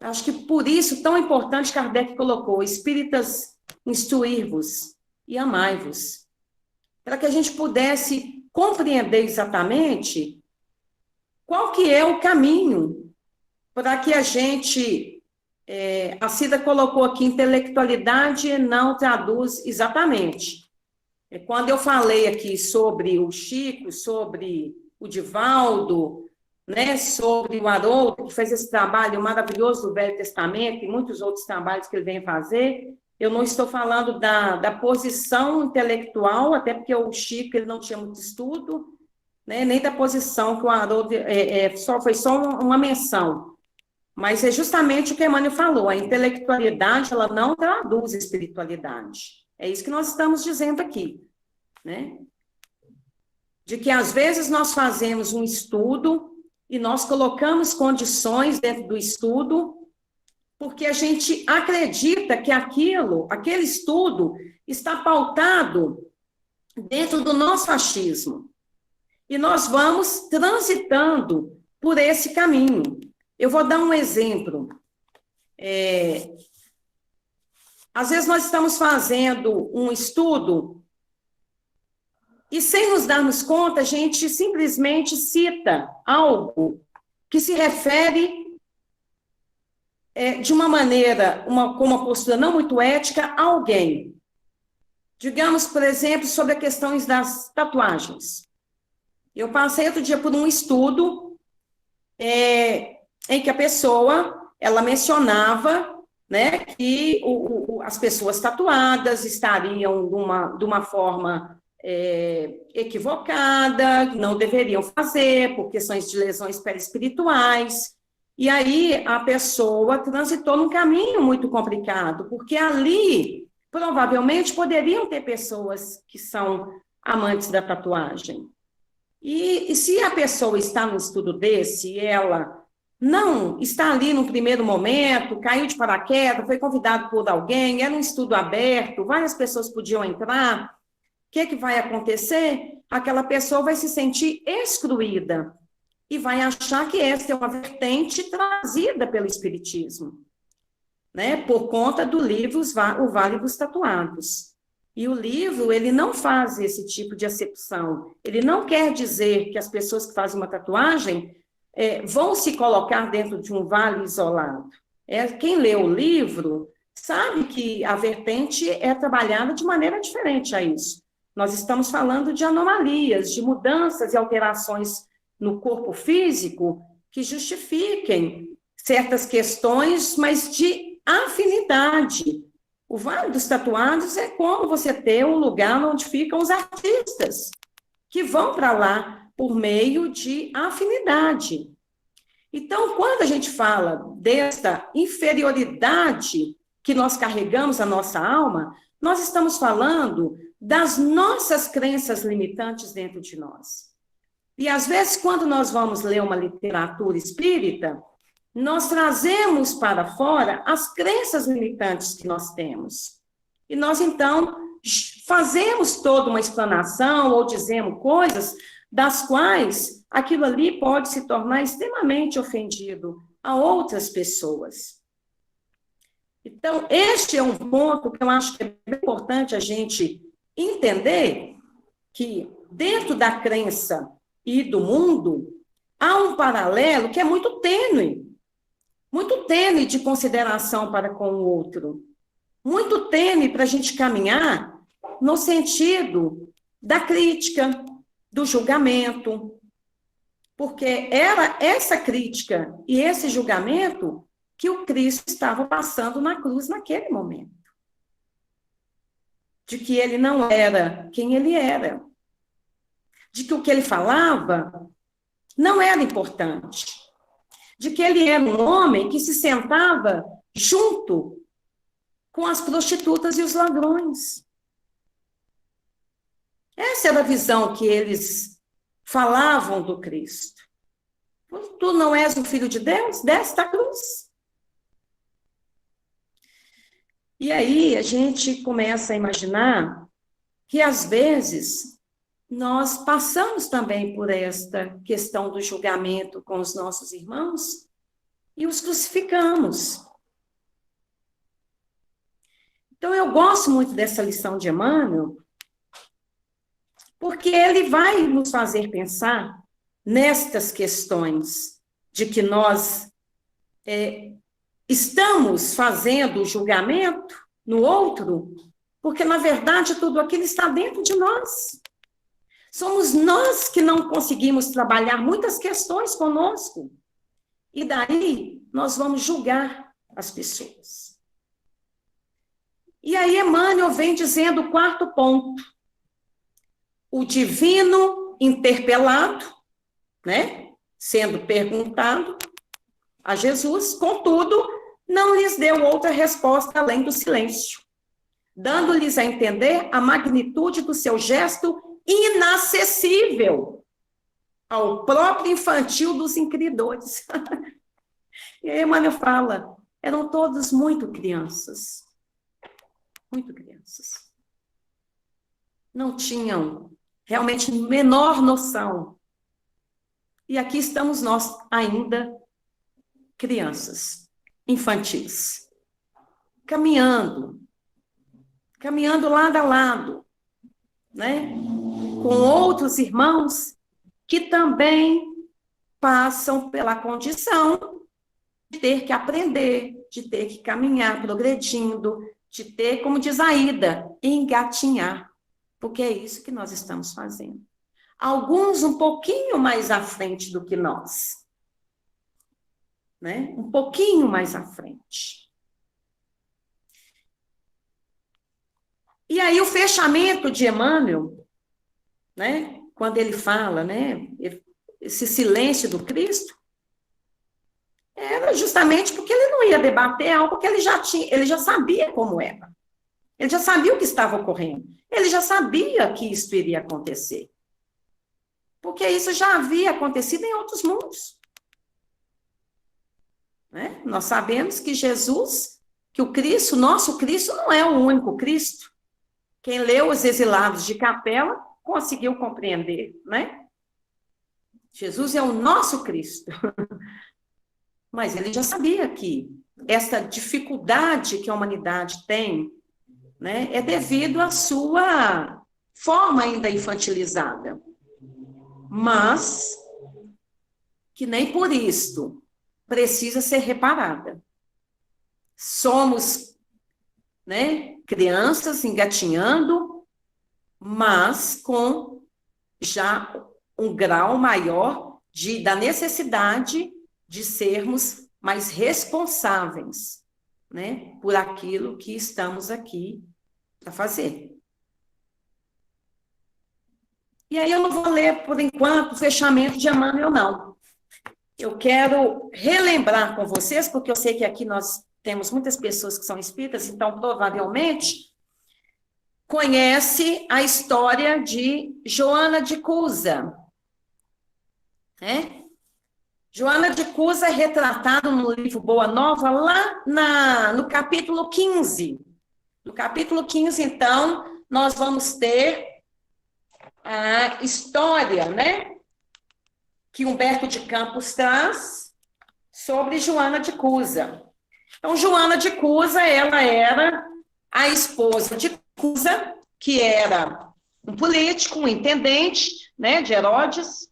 Acho que por isso, tão importante, Kardec colocou, espíritas, instruir-vos e amai-vos, para que a gente pudesse compreender exatamente qual que é o caminho para que a gente, a Cida colocou aqui, intelectualidade não traduz exatamente. Quando eu falei aqui sobre o Chico, sobre o Divaldo, né, sobre o Haroldo, que fez esse trabalho maravilhoso do Velho Testamento e muitos outros trabalhos que ele vem fazer, eu não estou falando da posição intelectual, até porque o Chico ele não tinha muito estudo, né, nem da posição que o Haroldo foi só uma menção. Mas é justamente o que Emmanuel falou, a intelectualidade, ela não traduz a espiritualidade. É isso que nós estamos dizendo aqui, né? De que, às vezes, nós fazemos um estudo e nós colocamos condições dentro do estudo porque a gente acredita que aquele estudo está pautado dentro do nosso achismo. E nós vamos transitando por esse caminho. Eu vou dar um exemplo. Às vezes nós estamos fazendo um estudo e, sem nos darmos conta, a gente simplesmente cita algo que se refere de uma maneira, com uma postura não muito ética, a alguém. Digamos, por exemplo, sobre a questão das tatuagens. Eu passei outro dia por um estudo em que a pessoa, ela mencionava, né, que as pessoas tatuadas estariam de uma forma equivocada, não deveriam fazer por questões de lesões perispirituais. E aí a pessoa transitou num caminho muito complicado, porque ali, provavelmente, poderiam ter pessoas que são amantes da tatuagem. E se a pessoa está num estudo desse, e ela não está ali no primeiro momento, caiu de paraquedas, foi convidado por alguém, era um estudo aberto, várias pessoas podiam entrar, o que vai acontecer? Aquela pessoa vai se sentir excluída e vai achar que essa é uma vertente trazida pelo Espiritismo, né? Por conta do livro O Vale dos Tatuados. E o livro, ele não faz esse tipo de acepção. Ele não quer dizer que as pessoas que fazem uma tatuagem vão se colocar dentro de um vale isolado. Quem lê o livro sabe que a vertente é trabalhada de maneira diferente a isso. Nós estamos falando de anomalias, de mudanças e alterações no corpo físico que justifiquem certas questões, mas de afinidade. O Vale dos Tatuados é como você ter um lugar onde ficam os artistas, que vão para lá por meio de afinidade. Então, quando a gente fala desta inferioridade que nós carregamos na nossa alma, nós estamos falando das nossas crenças limitantes dentro de nós. E, às vezes, quando nós vamos ler uma literatura espírita, nós trazemos para fora as crenças limitantes que nós temos. E nós, então, fazemos toda uma explanação ou dizemos coisas das quais aquilo ali pode se tornar extremamente ofendido a outras pessoas. Então, este é um ponto que eu acho que é bem importante a gente entender, que dentro da crença e do mundo há um paralelo que é muito tênue de consideração para com o outro, muito tênue para a gente caminhar no sentido da crítica, do julgamento, porque era essa crítica e esse julgamento que o Cristo estava passando na cruz naquele momento. de que ele não era quem ele era, de que o que ele falava não era importante, de que ele era um homem que se sentava junto com as prostitutas e os ladrões. Essa era a visão que eles falavam do Cristo. Tu não és o Filho de Deus? Desce da cruz. E aí a gente começa a imaginar que, às vezes, nós passamos também por esta questão do julgamento com os nossos irmãos e os crucificamos. Então, eu gosto muito dessa lição de Emmanuel, porque ele vai nos fazer pensar nestas questões de que nós estamos fazendo o julgamento no outro, porque, na verdade, tudo aquilo está dentro de nós. Somos nós que não conseguimos trabalhar muitas questões conosco. E daí nós vamos julgar as pessoas. E aí Emmanuel vem dizendo o quarto ponto. O divino interpelado, né, sendo perguntado a Jesus, contudo, não lhes deu outra resposta além do silêncio, dando-lhes a entender a magnitude do seu gesto inacessível ao próprio infantil dos inquiridores. E aí Emmanuel fala, eram todos muito crianças. Muito crianças. Não tinham realmente menor noção. E aqui estamos nós ainda crianças, infantis, caminhando lado a lado, né? Com outros irmãos que também passam pela condição de ter que aprender, de ter que caminhar progredindo, de ter, como diz Aida, engatinhar, porque é isso que nós estamos fazendo. Alguns um pouquinho mais à frente do que nós, né? Um pouquinho mais à frente. E aí o fechamento de Emmanuel, né? Quando ele fala, né? Esse silêncio do Cristo, era justamente porque ele não ia debater algo que ele já sabia como era. Ele já sabia o que estava ocorrendo. Ele já sabia que isso iria acontecer. Porque isso já havia acontecido em outros mundos. Né? Nós sabemos que Jesus, que o Cristo, nosso Cristo, não é o único Cristo. Quem leu Os Exilados de Capela conseguiu compreender, né? Jesus é o nosso Cristo. Mas ele já sabia que essa dificuldade que a humanidade tem, né, é devido à sua forma ainda infantilizada. Mas que nem por isto precisa ser reparada. Somos, né, crianças engatinhando, mas com já um grau maior da necessidade de sermos mais responsáveis, né, por aquilo que estamos aqui para fazer. E aí eu não vou ler, por enquanto, o fechamento de Emmanuel, não. Eu quero relembrar com vocês, porque eu sei que aqui nós temos muitas pessoas que são espíritas, então provavelmente conhece a história de Joana de Cusa, né? Joana de Cusa é retratada no livro Boa Nova, lá no capítulo 15. No capítulo 15, então, nós vamos ter a história, né, que Humberto de Campos traz sobre Joana de Cusa. Então, Joana de Cusa, ela era a esposa de Cusa, que era um político, um intendente, né, de Herodes.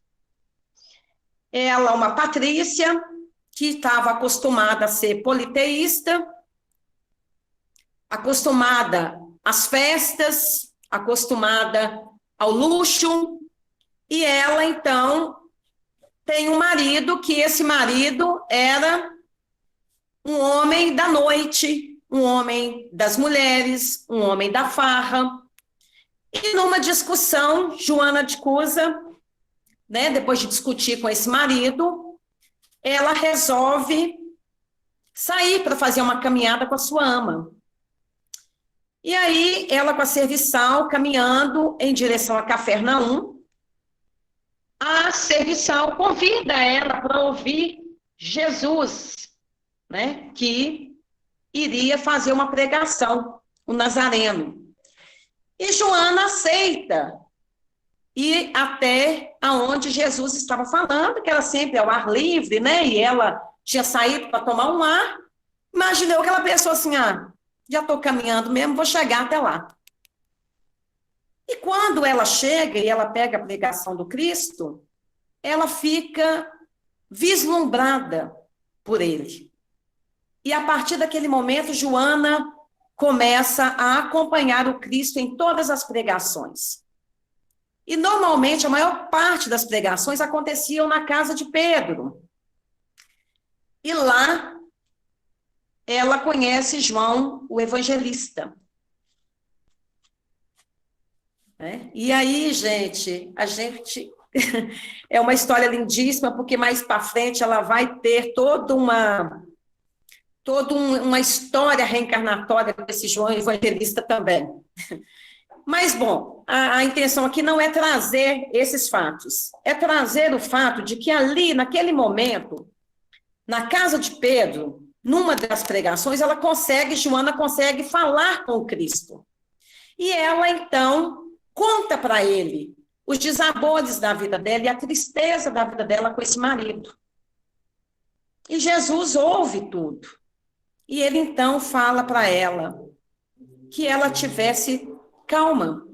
Ela, uma patrícia, que estava acostumada a ser politeísta, acostumada às festas, acostumada ao luxo, e ela, então, tem um marido, que esse marido era um homem da noite, um homem das mulheres, um homem da farra, E numa discussão, Joana de Cusa, né, depois de discutir com esse marido, ela resolve sair para fazer uma caminhada com a sua ama. E aí, ela com a serviçal, caminhando em direção a Cafarnaum, a serviçal convida ela para ouvir Jesus, né, que iria fazer uma pregação, o Nazareno. E Joana aceita ir até aonde Jesus estava falando, que era sempre ao ar livre, né? E ela tinha saído para tomar um ar. Imaginei que ela pensou assim, já estou caminhando mesmo, vou chegar até lá. E quando ela chega e ela pega a pregação do Cristo, ela fica vislumbrada por ele. E a partir daquele momento, Joana começa a acompanhar o Cristo em todas as pregações. E, normalmente, a maior parte das pregações aconteciam na casa de Pedro. E lá, ela conhece João, o evangelista. E aí, gente, é uma história lindíssima, porque mais para frente ela vai ter toda uma história reencarnatória desse João evangelista também. Mas, bom, a intenção aqui não é trazer esses fatos, é trazer o fato de que ali, naquele momento, na casa de Pedro, numa das pregações, Joana consegue falar com o Cristo. E ela, então, conta para ele os desabores da vida dela e a tristeza da vida dela com esse marido. E Jesus ouve tudo. E ele, então, fala para ela que ela tivesse calma.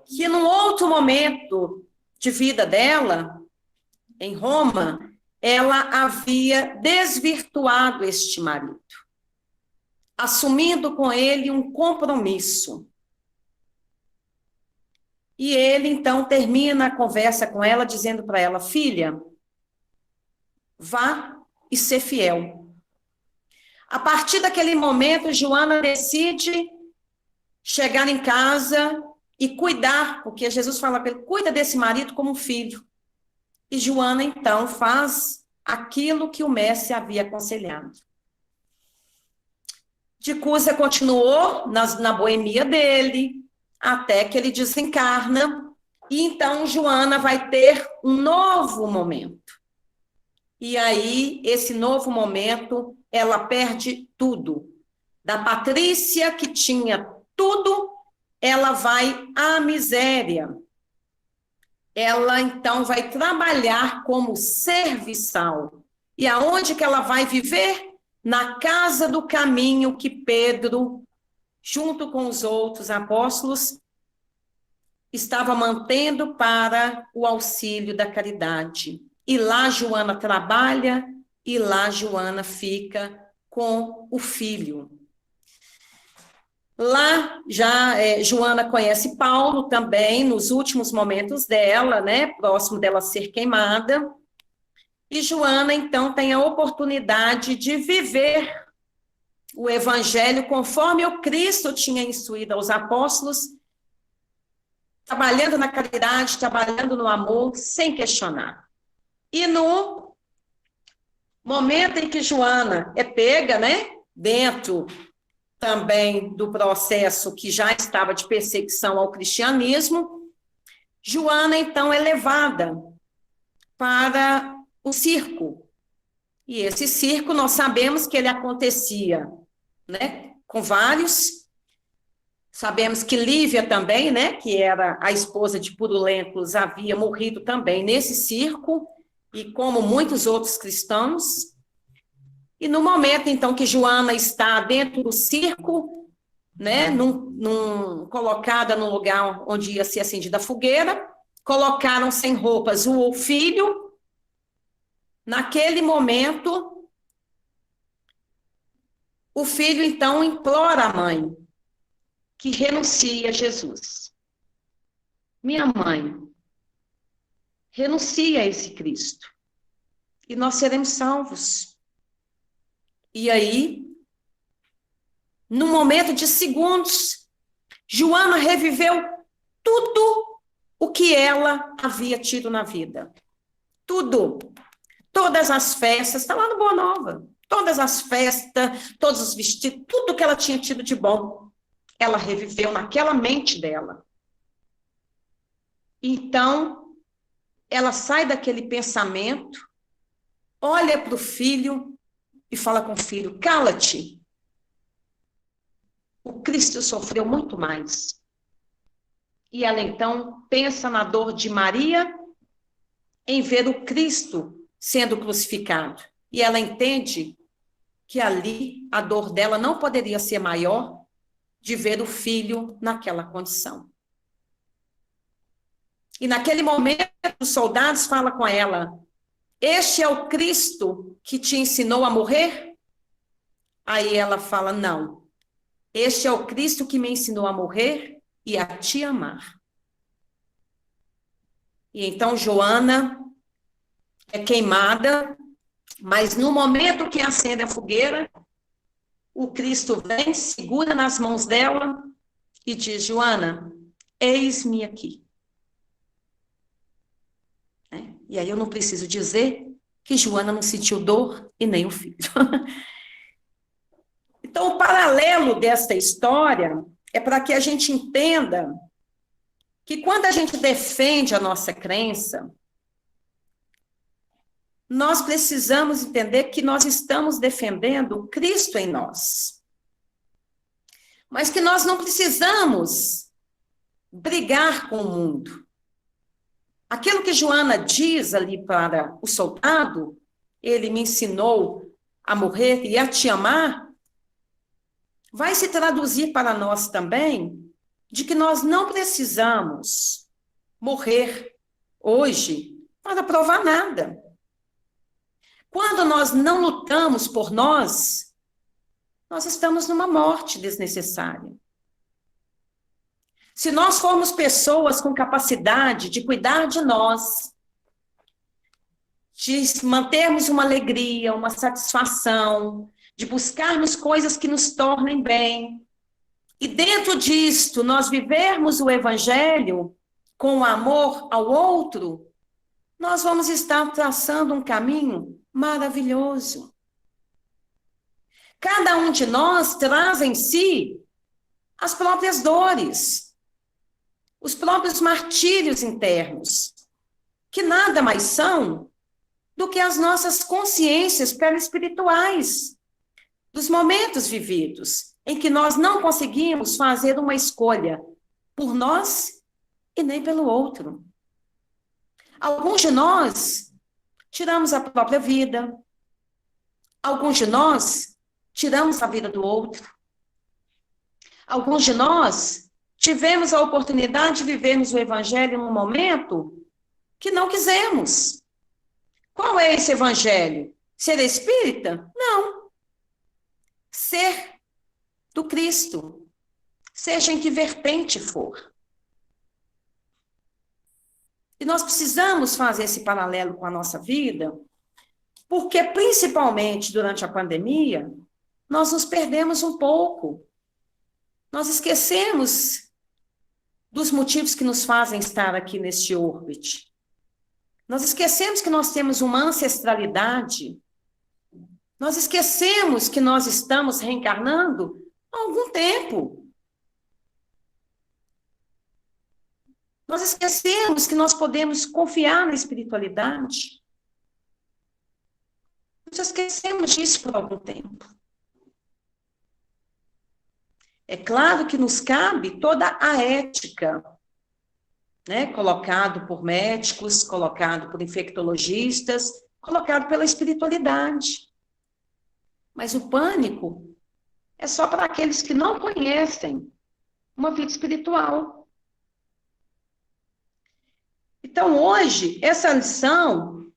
Que num outro momento de vida dela, em Roma, ela havia desvirtuado este marido, assumindo com ele um compromisso. E ele, então, termina a conversa com ela, dizendo para ela, filha, vá e ser fiel. A partir daquele momento, Joana decide chegar em casa e cuidar, porque Jesus fala para ele, cuida desse marido como um filho. E Joana, então, faz aquilo que o mestre havia aconselhado. De Cusa continuou na boemia dele, até que ele desencarna, e então Joana vai ter um novo momento. E aí, esse novo momento, ela perde tudo. Da Patrícia, que tinha tudo, ela vai à miséria. Ela, então, vai trabalhar como serviçal. E aonde que ela vai viver? Na casa do caminho que Pedro, junto com os outros apóstolos, estava mantendo para o auxílio da caridade. E lá Joana trabalha, e lá Joana fica com o filho. Lá, Joana conhece Paulo também, nos últimos momentos dela, né, próximo dela ser queimada, e Joana, então, tem a oportunidade de viver o evangelho conforme o Cristo tinha instruído aos apóstolos, trabalhando na caridade, trabalhando no amor, sem questionar. E no momento em que Joana é pega, né, dentro também do processo que já estava de perseguição ao cristianismo, Joana, então, é levada para o circo. E esse circo, nós sabemos que ele acontecia, né, com vários. Sabemos que Lívia também, né, que era a esposa de Purulentos, havia morrido também nesse circo, e como muitos outros cristãos. E no momento, então, que Joana está dentro do circo, né, colocada no lugar onde ia ser acendida a fogueira, colocaram sem roupas o filho. Naquele momento, o filho, então, implora à mãe que renuncie a Jesus. Minha mãe, renuncia a esse Cristo, e nós seremos salvos. E aí, no momento de segundos, Joana reviveu tudo o que ela havia tido na vida. Tudo. Todas as festas, está lá no Boa Nova. Todas as festas, todos os vestidos, tudo que ela tinha tido de bom, ela reviveu naquela mente dela. Então, ela sai daquele pensamento, olha para o filho e fala com o filho, cala-te. O Cristo sofreu muito mais. E ela, então, pensa na dor de Maria em ver o Cristo sendo crucificado. E ela entende que ali a dor dela não poderia ser maior de ver o filho naquela condição. E naquele momento, os soldados falam com ela, este é o Cristo que te ensinou a morrer? Aí ela fala, não. Este é o Cristo que me ensinou a morrer e a te amar. E então Joana é queimada, mas no momento que acende a fogueira, o Cristo vem, segura nas mãos dela e diz, Joana, eis-me aqui. E aí eu não preciso dizer que Joana não sentiu dor e nem o filho. Então, o paralelo desta história é para que a gente entenda que quando a gente defende a nossa crença, nós precisamos entender que nós estamos defendendo Cristo em nós. Mas que nós não precisamos brigar com o mundo. Aquilo que Joana diz ali para o soldado, ele me ensinou a morrer e a te amar, vai se traduzir para nós também de que nós não precisamos morrer hoje para provar nada. Quando nós não lutamos por nós, nós estamos numa morte desnecessária. Se nós formos pessoas com capacidade de cuidar de nós, de mantermos uma alegria, uma satisfação, de buscarmos coisas que nos tornem bem, e dentro disto nós vivermos o Evangelho com o amor ao outro, nós vamos estar traçando um caminho maravilhoso. Cada um de nós traz em si as próprias dores, os próprios martírios internos, que nada mais são do que as nossas consciências perispirituais, dos momentos vividos, em que nós não conseguimos fazer uma escolha por nós e nem pelo outro. Alguns de nós tiramos a própria vida, alguns de nós tiramos a vida do outro, alguns de nós tivemos a oportunidade de vivermos o Evangelho num momento que não quisemos. Qual é esse Evangelho? Ser espírita? Não. Ser do Cristo, seja em que vertente for. E nós precisamos fazer esse paralelo com a nossa vida, porque principalmente durante a pandemia, nós nos perdemos um pouco. Nós esquecemos dos motivos que nos fazem estar aqui neste orbit. Nós esquecemos que nós temos uma ancestralidade. Nós esquecemos que nós estamos reencarnando há algum tempo. Nós esquecemos que nós podemos confiar na espiritualidade. Nós esquecemos disso por algum tempo. É claro que nos cabe toda a ética, né? Colocado por médicos, colocado por infectologistas, colocado pela espiritualidade. Mas o pânico é só para aqueles que não conhecem uma vida espiritual. Então, hoje, essa lição,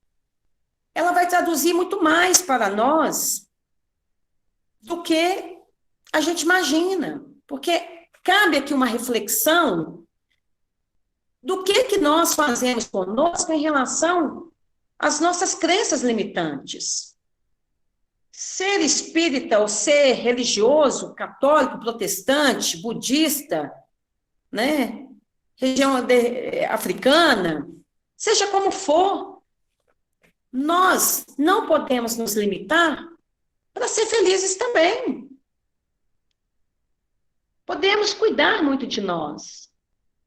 ela vai traduzir muito mais para nós do que a gente imagina, porque cabe aqui uma reflexão do que nós fazemos conosco em relação às nossas crenças limitantes. Ser espírita ou ser religioso, católico, protestante, budista, né? Região africana, seja como for, nós não podemos nos limitar para ser felizes também. Podemos cuidar muito de nós.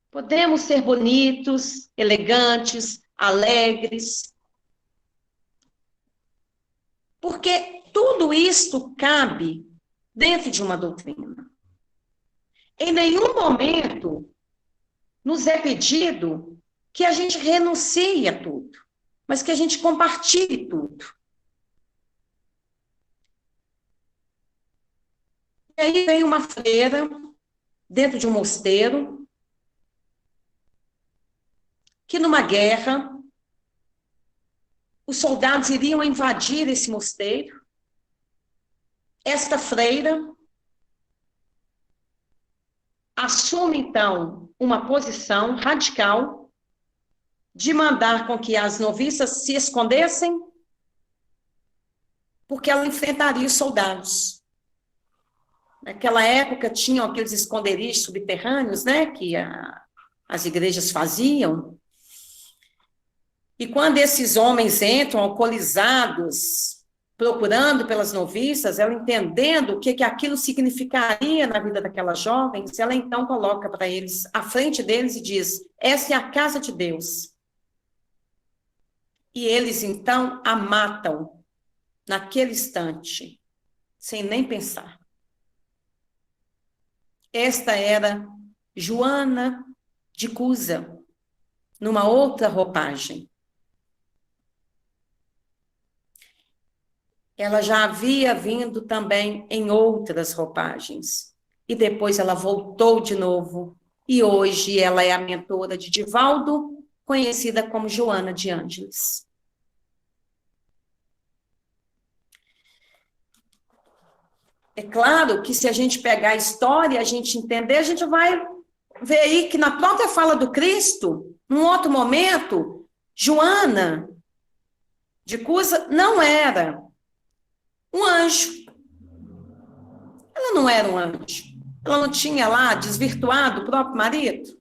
Podemos ser bonitos, elegantes, alegres. Porque tudo isto cabe dentro de uma doutrina. Em nenhum momento nos é pedido que a gente renuncie a tudo, mas que a gente compartilhe tudo. E aí vem uma freira dentro de um mosteiro, que numa guerra, os soldados iriam invadir esse mosteiro. Esta freira assume, então, uma posição radical de mandar com que as noviças se escondessem, porque ela enfrentaria os soldados. Naquela época, tinham aqueles esconderijos subterrâneos, né, que as igrejas faziam. E quando esses homens entram alcoolizados, procurando pelas noviças, ela entendendo o que aquilo significaria na vida daquelas jovens, ela então coloca para eles, à frente deles, e diz: essa é a casa de Deus. E eles então a matam naquele instante, sem nem pensar. Esta era Joana de Cusa, numa outra roupagem. Ela já havia vindo também em outras roupagens. E depois ela voltou de novo. E hoje ela é a mentora de Divaldo, conhecida como Joana de Ângeles. É claro que se a gente pegar a história, a gente entender, a gente vai ver aí que na própria fala do Cristo, num outro momento, Joana de Cusa não era um anjo. Ela não era um anjo. Ela não tinha lá desvirtuado o próprio marido.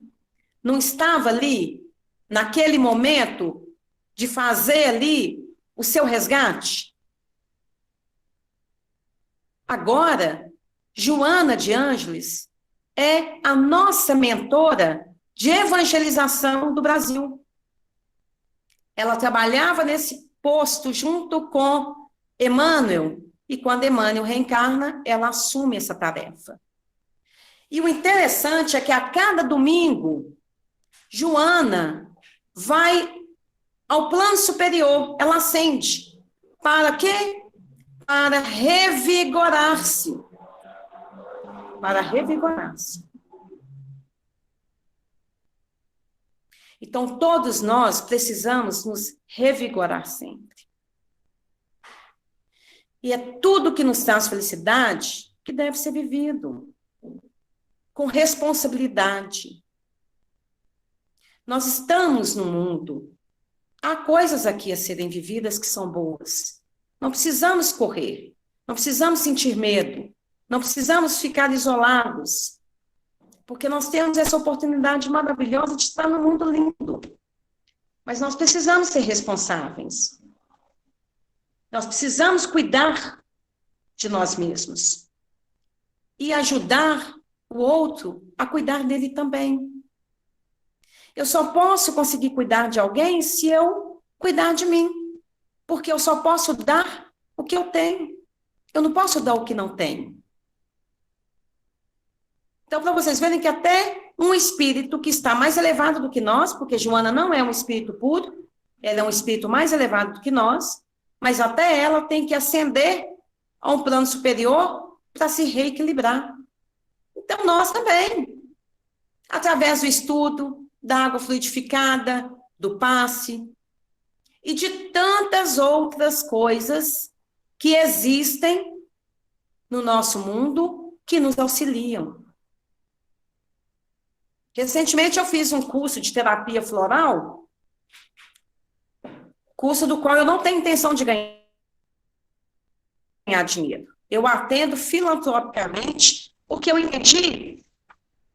Não estava ali, naquele momento, de fazer ali o seu resgate. Agora, Joana de Ângeles é a nossa mentora de evangelização do Brasil. Ela trabalhava nesse posto junto com Emmanuel, e quando Emmanuel reencarna, ela assume essa tarefa. E o interessante é que a cada domingo, Joana vai ao plano superior, ela ascende. Para quê? Para revigorar-se. Para revigorar-se. Então, todos nós precisamos nos revigorar sempre. E é tudo que nos traz felicidade que deve ser vivido com responsabilidade. Nós estamos no mundo. Há coisas aqui a serem vividas que são boas. Não precisamos correr. Não precisamos sentir medo. Não precisamos ficar isolados. Porque nós temos essa oportunidade maravilhosa de estar num mundo lindo. Mas nós precisamos ser responsáveis. Nós precisamos cuidar de nós mesmos. E ajudar o outro a cuidar dele também. Eu só posso conseguir cuidar de alguém se eu cuidar de mim. Porque eu só posso dar o que eu tenho. Eu não posso dar o que não tenho. Então, para vocês verem que até um espírito que está mais elevado do que nós, porque Joana não é um espírito puro, ela é um espírito mais elevado do que nós, mas até ela tem que ascender a um plano superior para se reequilibrar. Então, nós também, através do estudo, da água fluidificada, do passe, e de tantas outras coisas que existem no nosso mundo que nos auxiliam. Recentemente eu fiz um curso de terapia floral, curso do qual eu não tenho intenção de ganhar dinheiro. Eu atendo filantropicamente porque eu entendi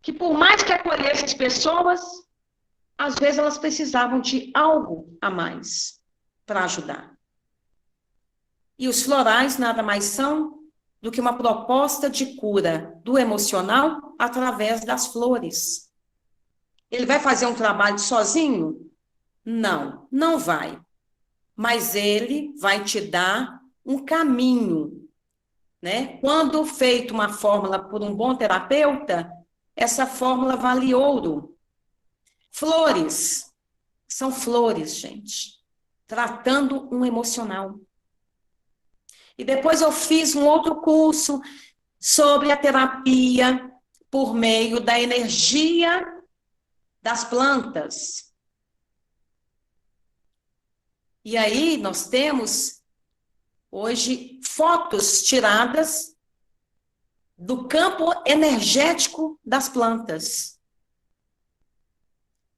que por mais que acolhesse as pessoas, às vezes elas precisavam de algo a mais para ajudar. E os florais nada mais são do que uma proposta de cura do emocional através das flores. Ele vai fazer um trabalho sozinho? Não, não vai. Mas ele vai te dar um caminho, né? Quando feito uma fórmula por um bom terapeuta, essa fórmula vale ouro. Flores, são flores, gente, tratando um emocional. E depois eu fiz um outro curso sobre a terapia por meio da energia das plantas. E aí nós temos, hoje, fotos tiradas do campo energético das plantas.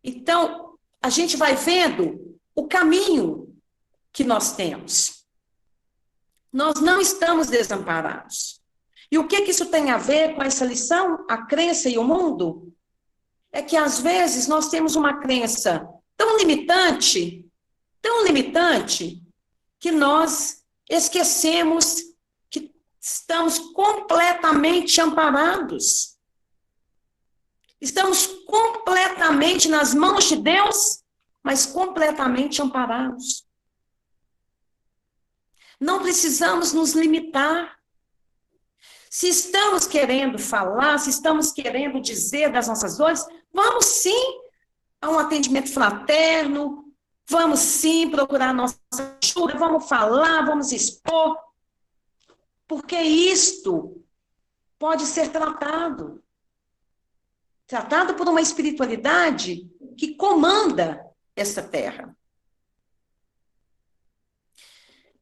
Então, a gente vai vendo o caminho que nós temos. Nós não estamos desamparados. E o que isso tem a ver com essa lição, a crença e o mundo? É que, às vezes, nós temos uma crença tão limitante, que nós esquecemos que estamos completamente amparados. Estamos completamente nas mãos de Deus, mas completamente amparados. Não precisamos nos limitar. Se estamos querendo falar, se estamos querendo dizer das nossas dores, vamos sim a um atendimento fraterno, vamos sim procurar nossa ajuda, vamos falar, vamos expor, porque isto pode ser tratado por uma espiritualidade que comanda esta terra.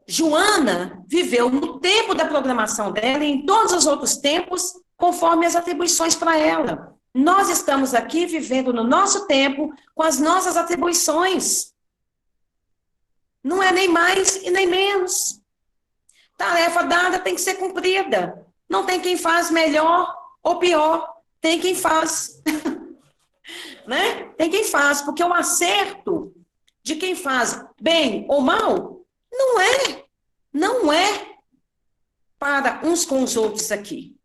Joana viveu no tempo da programação dela e em todos os outros tempos, conforme as atribuições para ela. Nós estamos aqui vivendo no nosso tempo com as nossas atribuições. Não é nem mais e nem menos. Tarefa dada tem que ser cumprida. Não tem quem faz melhor ou pior. Tem quem faz. Né? Tem quem faz, porque o acerto de quem faz bem ou mal não é para uns com os outros aqui.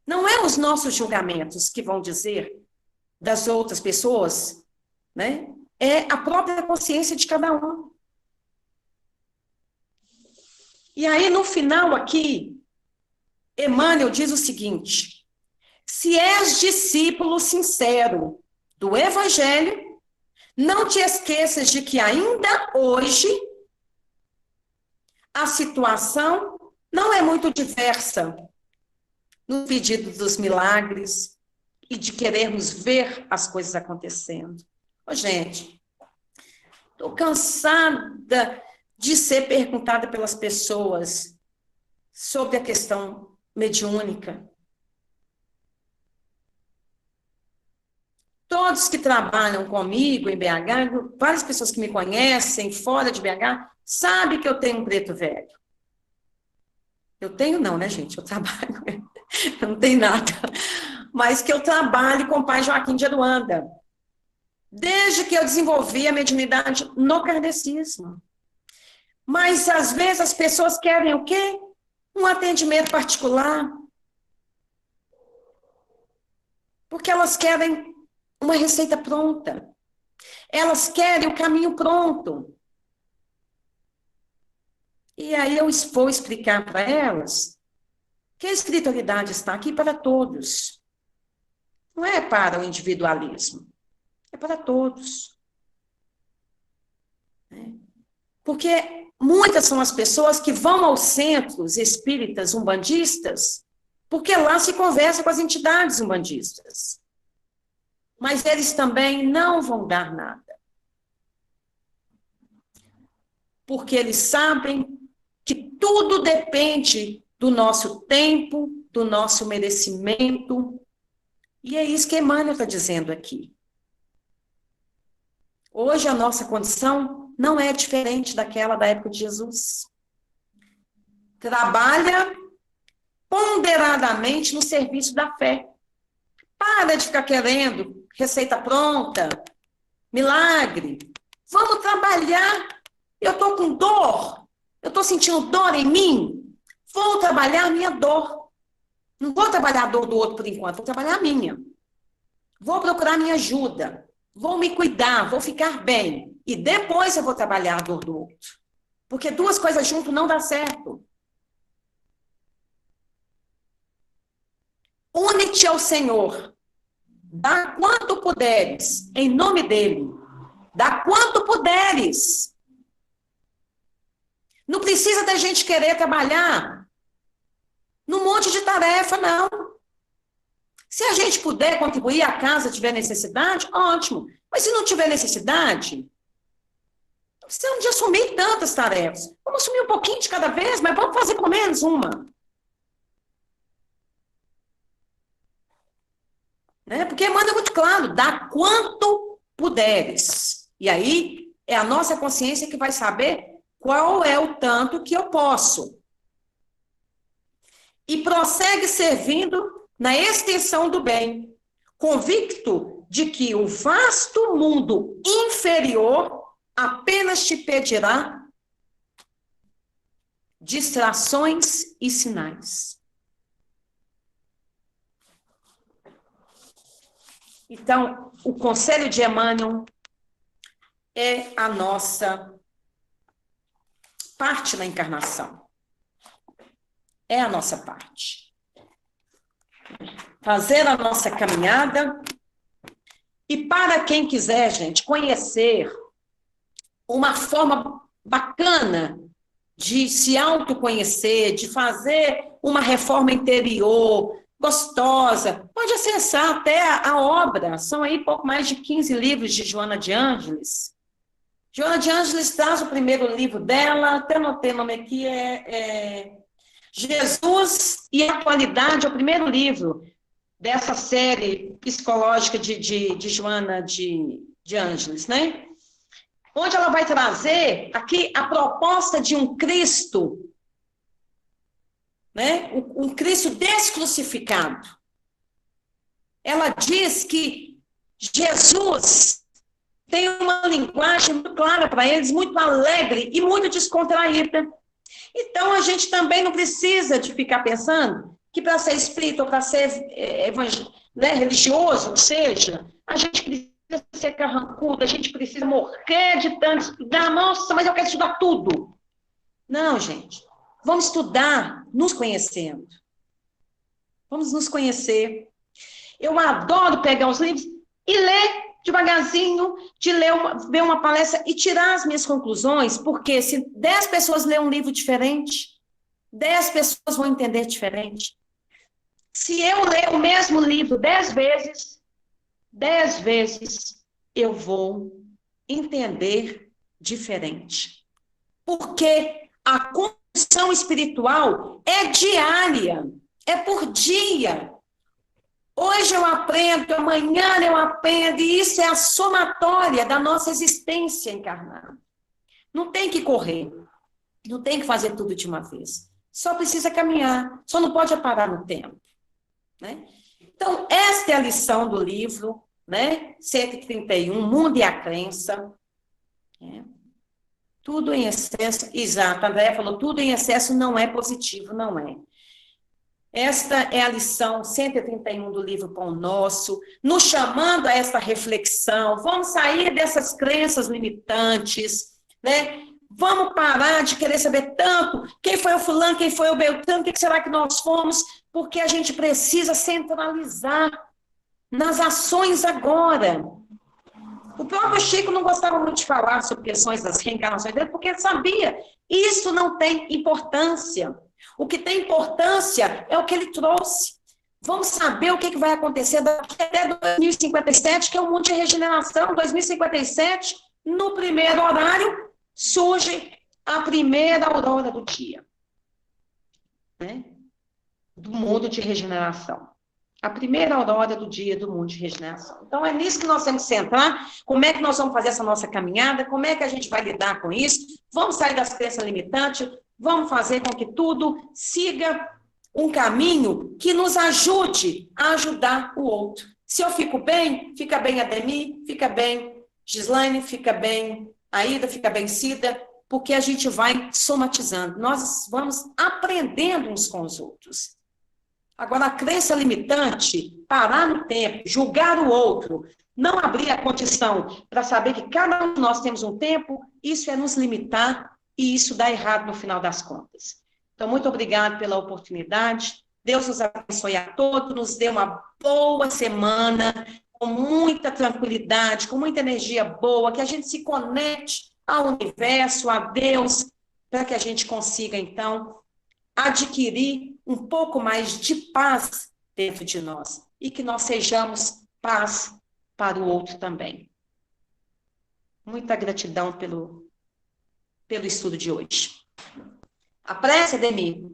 Não é os nossos julgamentos que vão dizer das outras pessoas, né? É a própria consciência de cada um. E aí, no final aqui, Emmanuel diz o seguinte: se és discípulo sincero do Evangelho, não te esqueças de que ainda hoje a situação não é muito diversa no pedido dos milagres e de querermos ver as coisas acontecendo. Ô, gente, estou cansada de ser perguntada pelas pessoas sobre a questão mediúnica. Todos que trabalham comigo em BH, várias pessoas que me conhecem fora de BH, sabem que eu tenho um preto velho. Eu tenho não, né, gente? Eu trabalho, eu não tenho nada. Mas que eu trabalho com o pai Joaquim de Aruanda. Desde que eu desenvolvi a mediunidade no kardecismo. Mas, às vezes, as pessoas querem o quê? Um atendimento particular. Porque elas querem uma receita pronta. Elas querem o caminho pronto. E aí eu vou explicar para elas que a espiritualidade está aqui para todos. Não é para o individualismo. É para todos. Porque muitas são as pessoas que vão aos centros espíritas umbandistas, porque lá se conversa com as entidades umbandistas. Mas eles também não vão dar nada. Porque eles sabem que tudo depende do nosso tempo, do nosso merecimento. E é isso que Emmanuel está dizendo aqui. Hoje a nossa condição não é diferente daquela da época de Jesus. Trabalha ponderadamente no serviço da fé. Para de ficar querendo receita pronta, milagre. Vamos trabalhar. Eu estou com dor. Eu estou sentindo dor em mim. Vou trabalhar a minha dor. Não vou trabalhar a dor do outro por enquanto, vou trabalhar a minha. Vou procurar minha ajuda. Vou me cuidar, vou ficar bem. E depois eu vou trabalhar a dor do outro. Porque duas coisas juntas não dá certo. Une-te ao Senhor. Dá quanto puderes, em nome dele. Dá quanto puderes. Não precisa da gente querer trabalhar num monte de tarefa, não. Se a gente puder contribuir, a casa tiver necessidade, ótimo. Mas se não tiver necessidade, não precisamos de assumir tantas tarefas. Vamos assumir um pouquinho de cada vez, mas vamos fazer pelo menos uma. Né? Porque manda muito claro, dá quanto puderes. E aí é a nossa consciência que vai saber qual é o tanto que eu posso. E prossegue servindo na extensão do bem, convicto de que o vasto mundo inferior apenas te pedirá distrações e sinais. Então, o conselho de Emmanuel é a nossa parte na encarnação. É a nossa parte. Fazer a nossa caminhada. E para quem quiser, gente, conhecer uma forma bacana de se autoconhecer, de fazer uma reforma interior gostosa, pode acessar até a obra. São aí pouco mais de 15 livros de Joana de Ângeles. Joana de Ângeles traz o primeiro livro dela, até anotei o nome aqui, Jesus e a Atualidade, é o primeiro livro dessa série psicológica de Joana de Ângeles, né? Onde ela vai trazer aqui a proposta de um Cristo, né? Um Cristo descrucificado. Ela diz que Jesus tem uma linguagem muito clara para eles, muito alegre e muito descontraída. Então, a gente também não precisa de ficar pensando que para ser espírita ou para ser religioso, ou seja, a gente precisa ser carrancudo, a gente precisa morrer de tanto estudar. Nossa, mas eu quero estudar tudo. Não, gente. Vamos estudar nos conhecendo. Vamos nos conhecer. Eu adoro pegar os livros e ler devagarzinho, de ver uma palestra e tirar as minhas conclusões, porque se 10 pessoas lerem um livro diferente, 10 pessoas vão entender diferente. Se eu ler o mesmo livro 10 vezes eu vou entender diferente. Porque a construção espiritual é diária, é por dia. Hoje eu aprendo, amanhã eu aprendo, e isso é a somatória da nossa existência encarnada. Não tem que correr, não tem que fazer tudo de uma vez. Só precisa caminhar, só não pode parar no tempo. Né? Então, esta é a lição do livro, né? 131, Mundo e a Crença. Tudo em excesso, exato, a Andréia falou, tudo em excesso não é positivo, não é. Esta é a lição 131 do livro Pão Nosso, nos chamando a essa reflexão. Vamos sair dessas crenças limitantes, né? Vamos parar de querer saber tanto quem foi o fulano, quem foi o Beltrano, o que será que nós fomos, porque a gente precisa centralizar nas ações agora. O próprio Chico não gostava muito de falar sobre questões das reencarnações dele, porque ele sabia, isso não tem importância. O que tem importância é o que ele trouxe. Vamos saber o que vai acontecer daqui até 2057, que é o mundo de regeneração. 2057, no primeiro horário, surge a primeira aurora do dia. Né? Do mundo de regeneração. A primeira aurora do dia do mundo de regeneração. Então, é nisso que nós temos que centrar. Como é que nós vamos fazer essa nossa caminhada? Como é que a gente vai lidar com isso? Vamos sair das crenças limitantes? Vamos fazer com que tudo siga um caminho que nos ajude a ajudar o outro. Se eu fico bem, fica bem Ademir, fica bem Gislaine, fica bem Aida, fica bem Cida, porque a gente vai somatizando, nós vamos aprendendo uns com os outros. Agora, a crença limitante, parar no tempo, julgar o outro, não abrir a condição para saber que cada um de nós temos um tempo, isso é nos limitar e isso dá errado no final das contas. Então, muito obrigada pela oportunidade. Deus nos abençoe a todos, nos dê uma boa semana, com muita tranquilidade, com muita energia boa, que a gente se conecte ao universo, a Deus, para que a gente consiga, então, adquirir um pouco mais de paz dentro de nós e que nós sejamos paz para o outro também. Muita gratidão pelo estudo de hoje. A prece, Ademir.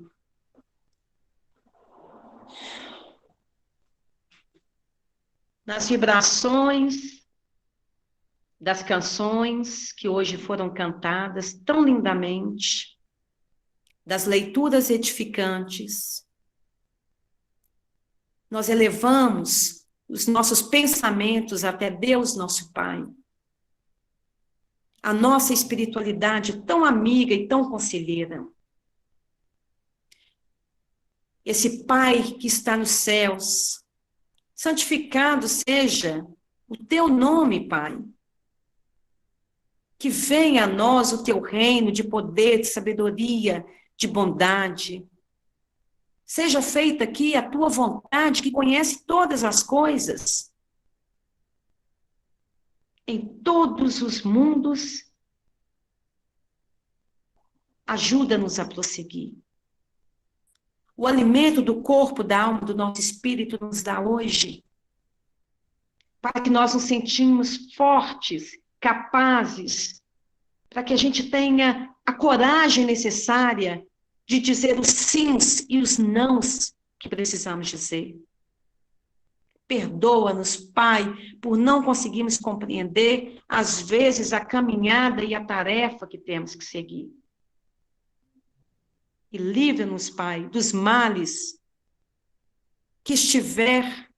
Nas vibrações das canções que hoje foram cantadas tão lindamente, das leituras edificantes, nós elevamos os nossos pensamentos até Deus, nosso Pai. A nossa espiritualidade tão amiga e tão conselheira. Esse Pai que está nos céus, santificado seja o teu nome, Pai. Que venha a nós o teu reino de poder, de sabedoria, de bondade. Seja feita aqui a tua vontade, que conhece todas as coisas. Em todos os mundos, ajuda-nos a prosseguir. O alimento do corpo, da alma, do nosso espírito nos dá hoje, para que nós nos sentimos fortes, capazes, para que a gente tenha a coragem necessária de dizer os sims e os nãos que precisamos dizer. Perdoa-nos, Pai, por não conseguirmos compreender, às vezes, a caminhada e a tarefa que temos que seguir. E livra-nos, Pai, dos males que estiver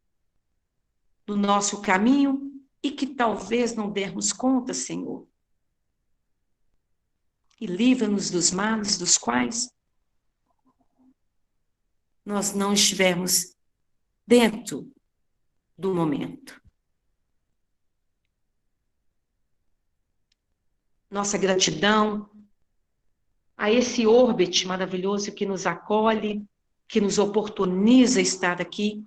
no nosso caminho e que talvez não dermos conta, Senhor. E livra-nos dos males dos quais nós não estivermos dentro do momento. Nossa gratidão a esse orbite maravilhoso que nos acolhe, que nos oportuniza estar aqui,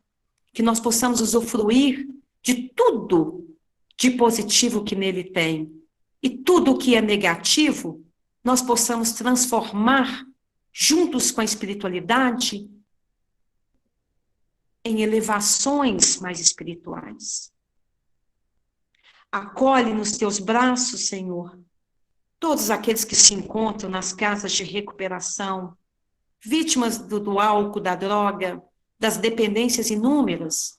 que nós possamos usufruir de tudo de positivo que nele tem. E tudo que é negativo, nós possamos transformar, juntos com a espiritualidade, em elevações mais espirituais. Acolhe nos teus braços, Senhor, todos aqueles que se encontram nas casas de recuperação, vítimas do álcool, da droga, das dependências inúmeras,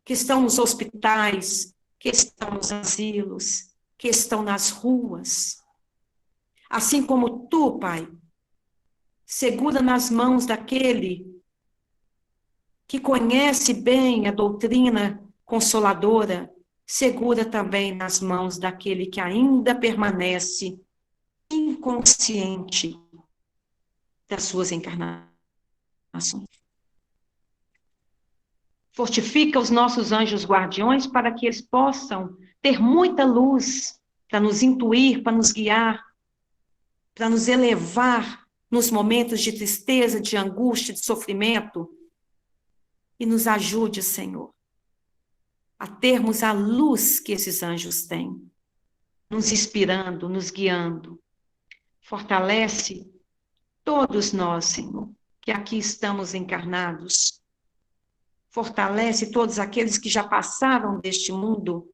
que estão nos hospitais, que estão nos asilos, que estão nas ruas. Assim como tu, Pai, segura nas mãos daquele que conhece bem a doutrina consoladora, segura também nas mãos daquele que ainda permanece inconsciente das suas encarnações. Fortifica os nossos anjos guardiões para que eles possam ter muita luz para nos intuir, para nos guiar, para nos elevar nos momentos de tristeza, de angústia, de sofrimento. E nos ajude, Senhor, a termos a luz que esses anjos têm, nos inspirando, nos guiando. Fortalece todos nós, Senhor, que aqui estamos encarnados. Fortalece todos aqueles que já passaram deste mundo,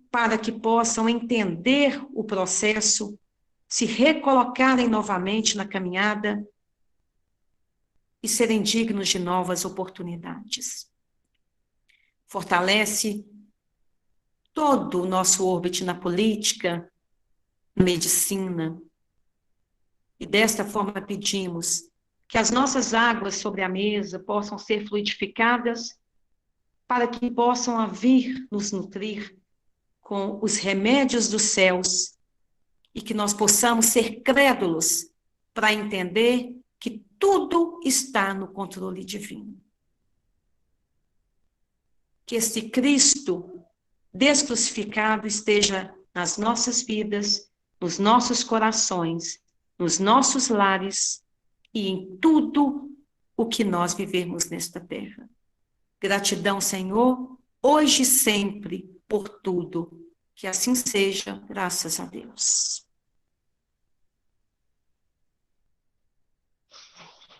para que possam entender o processo, se recolocarem novamente na caminhada e serem dignos de novas oportunidades. Fortalece todo o nosso orbite na política, na medicina. E desta forma pedimos que as nossas águas sobre a mesa possam ser fluidificadas para que possam vir nos nutrir com os remédios dos céus e que nós possamos ser crédulos para entender que tudo está no controle divino. Que este Cristo descrucificado esteja nas nossas vidas, nos nossos corações, nos nossos lares e em tudo o que nós vivemos nesta terra. Gratidão, Senhor, hoje e sempre, por tudo. Que assim seja, graças a Deus.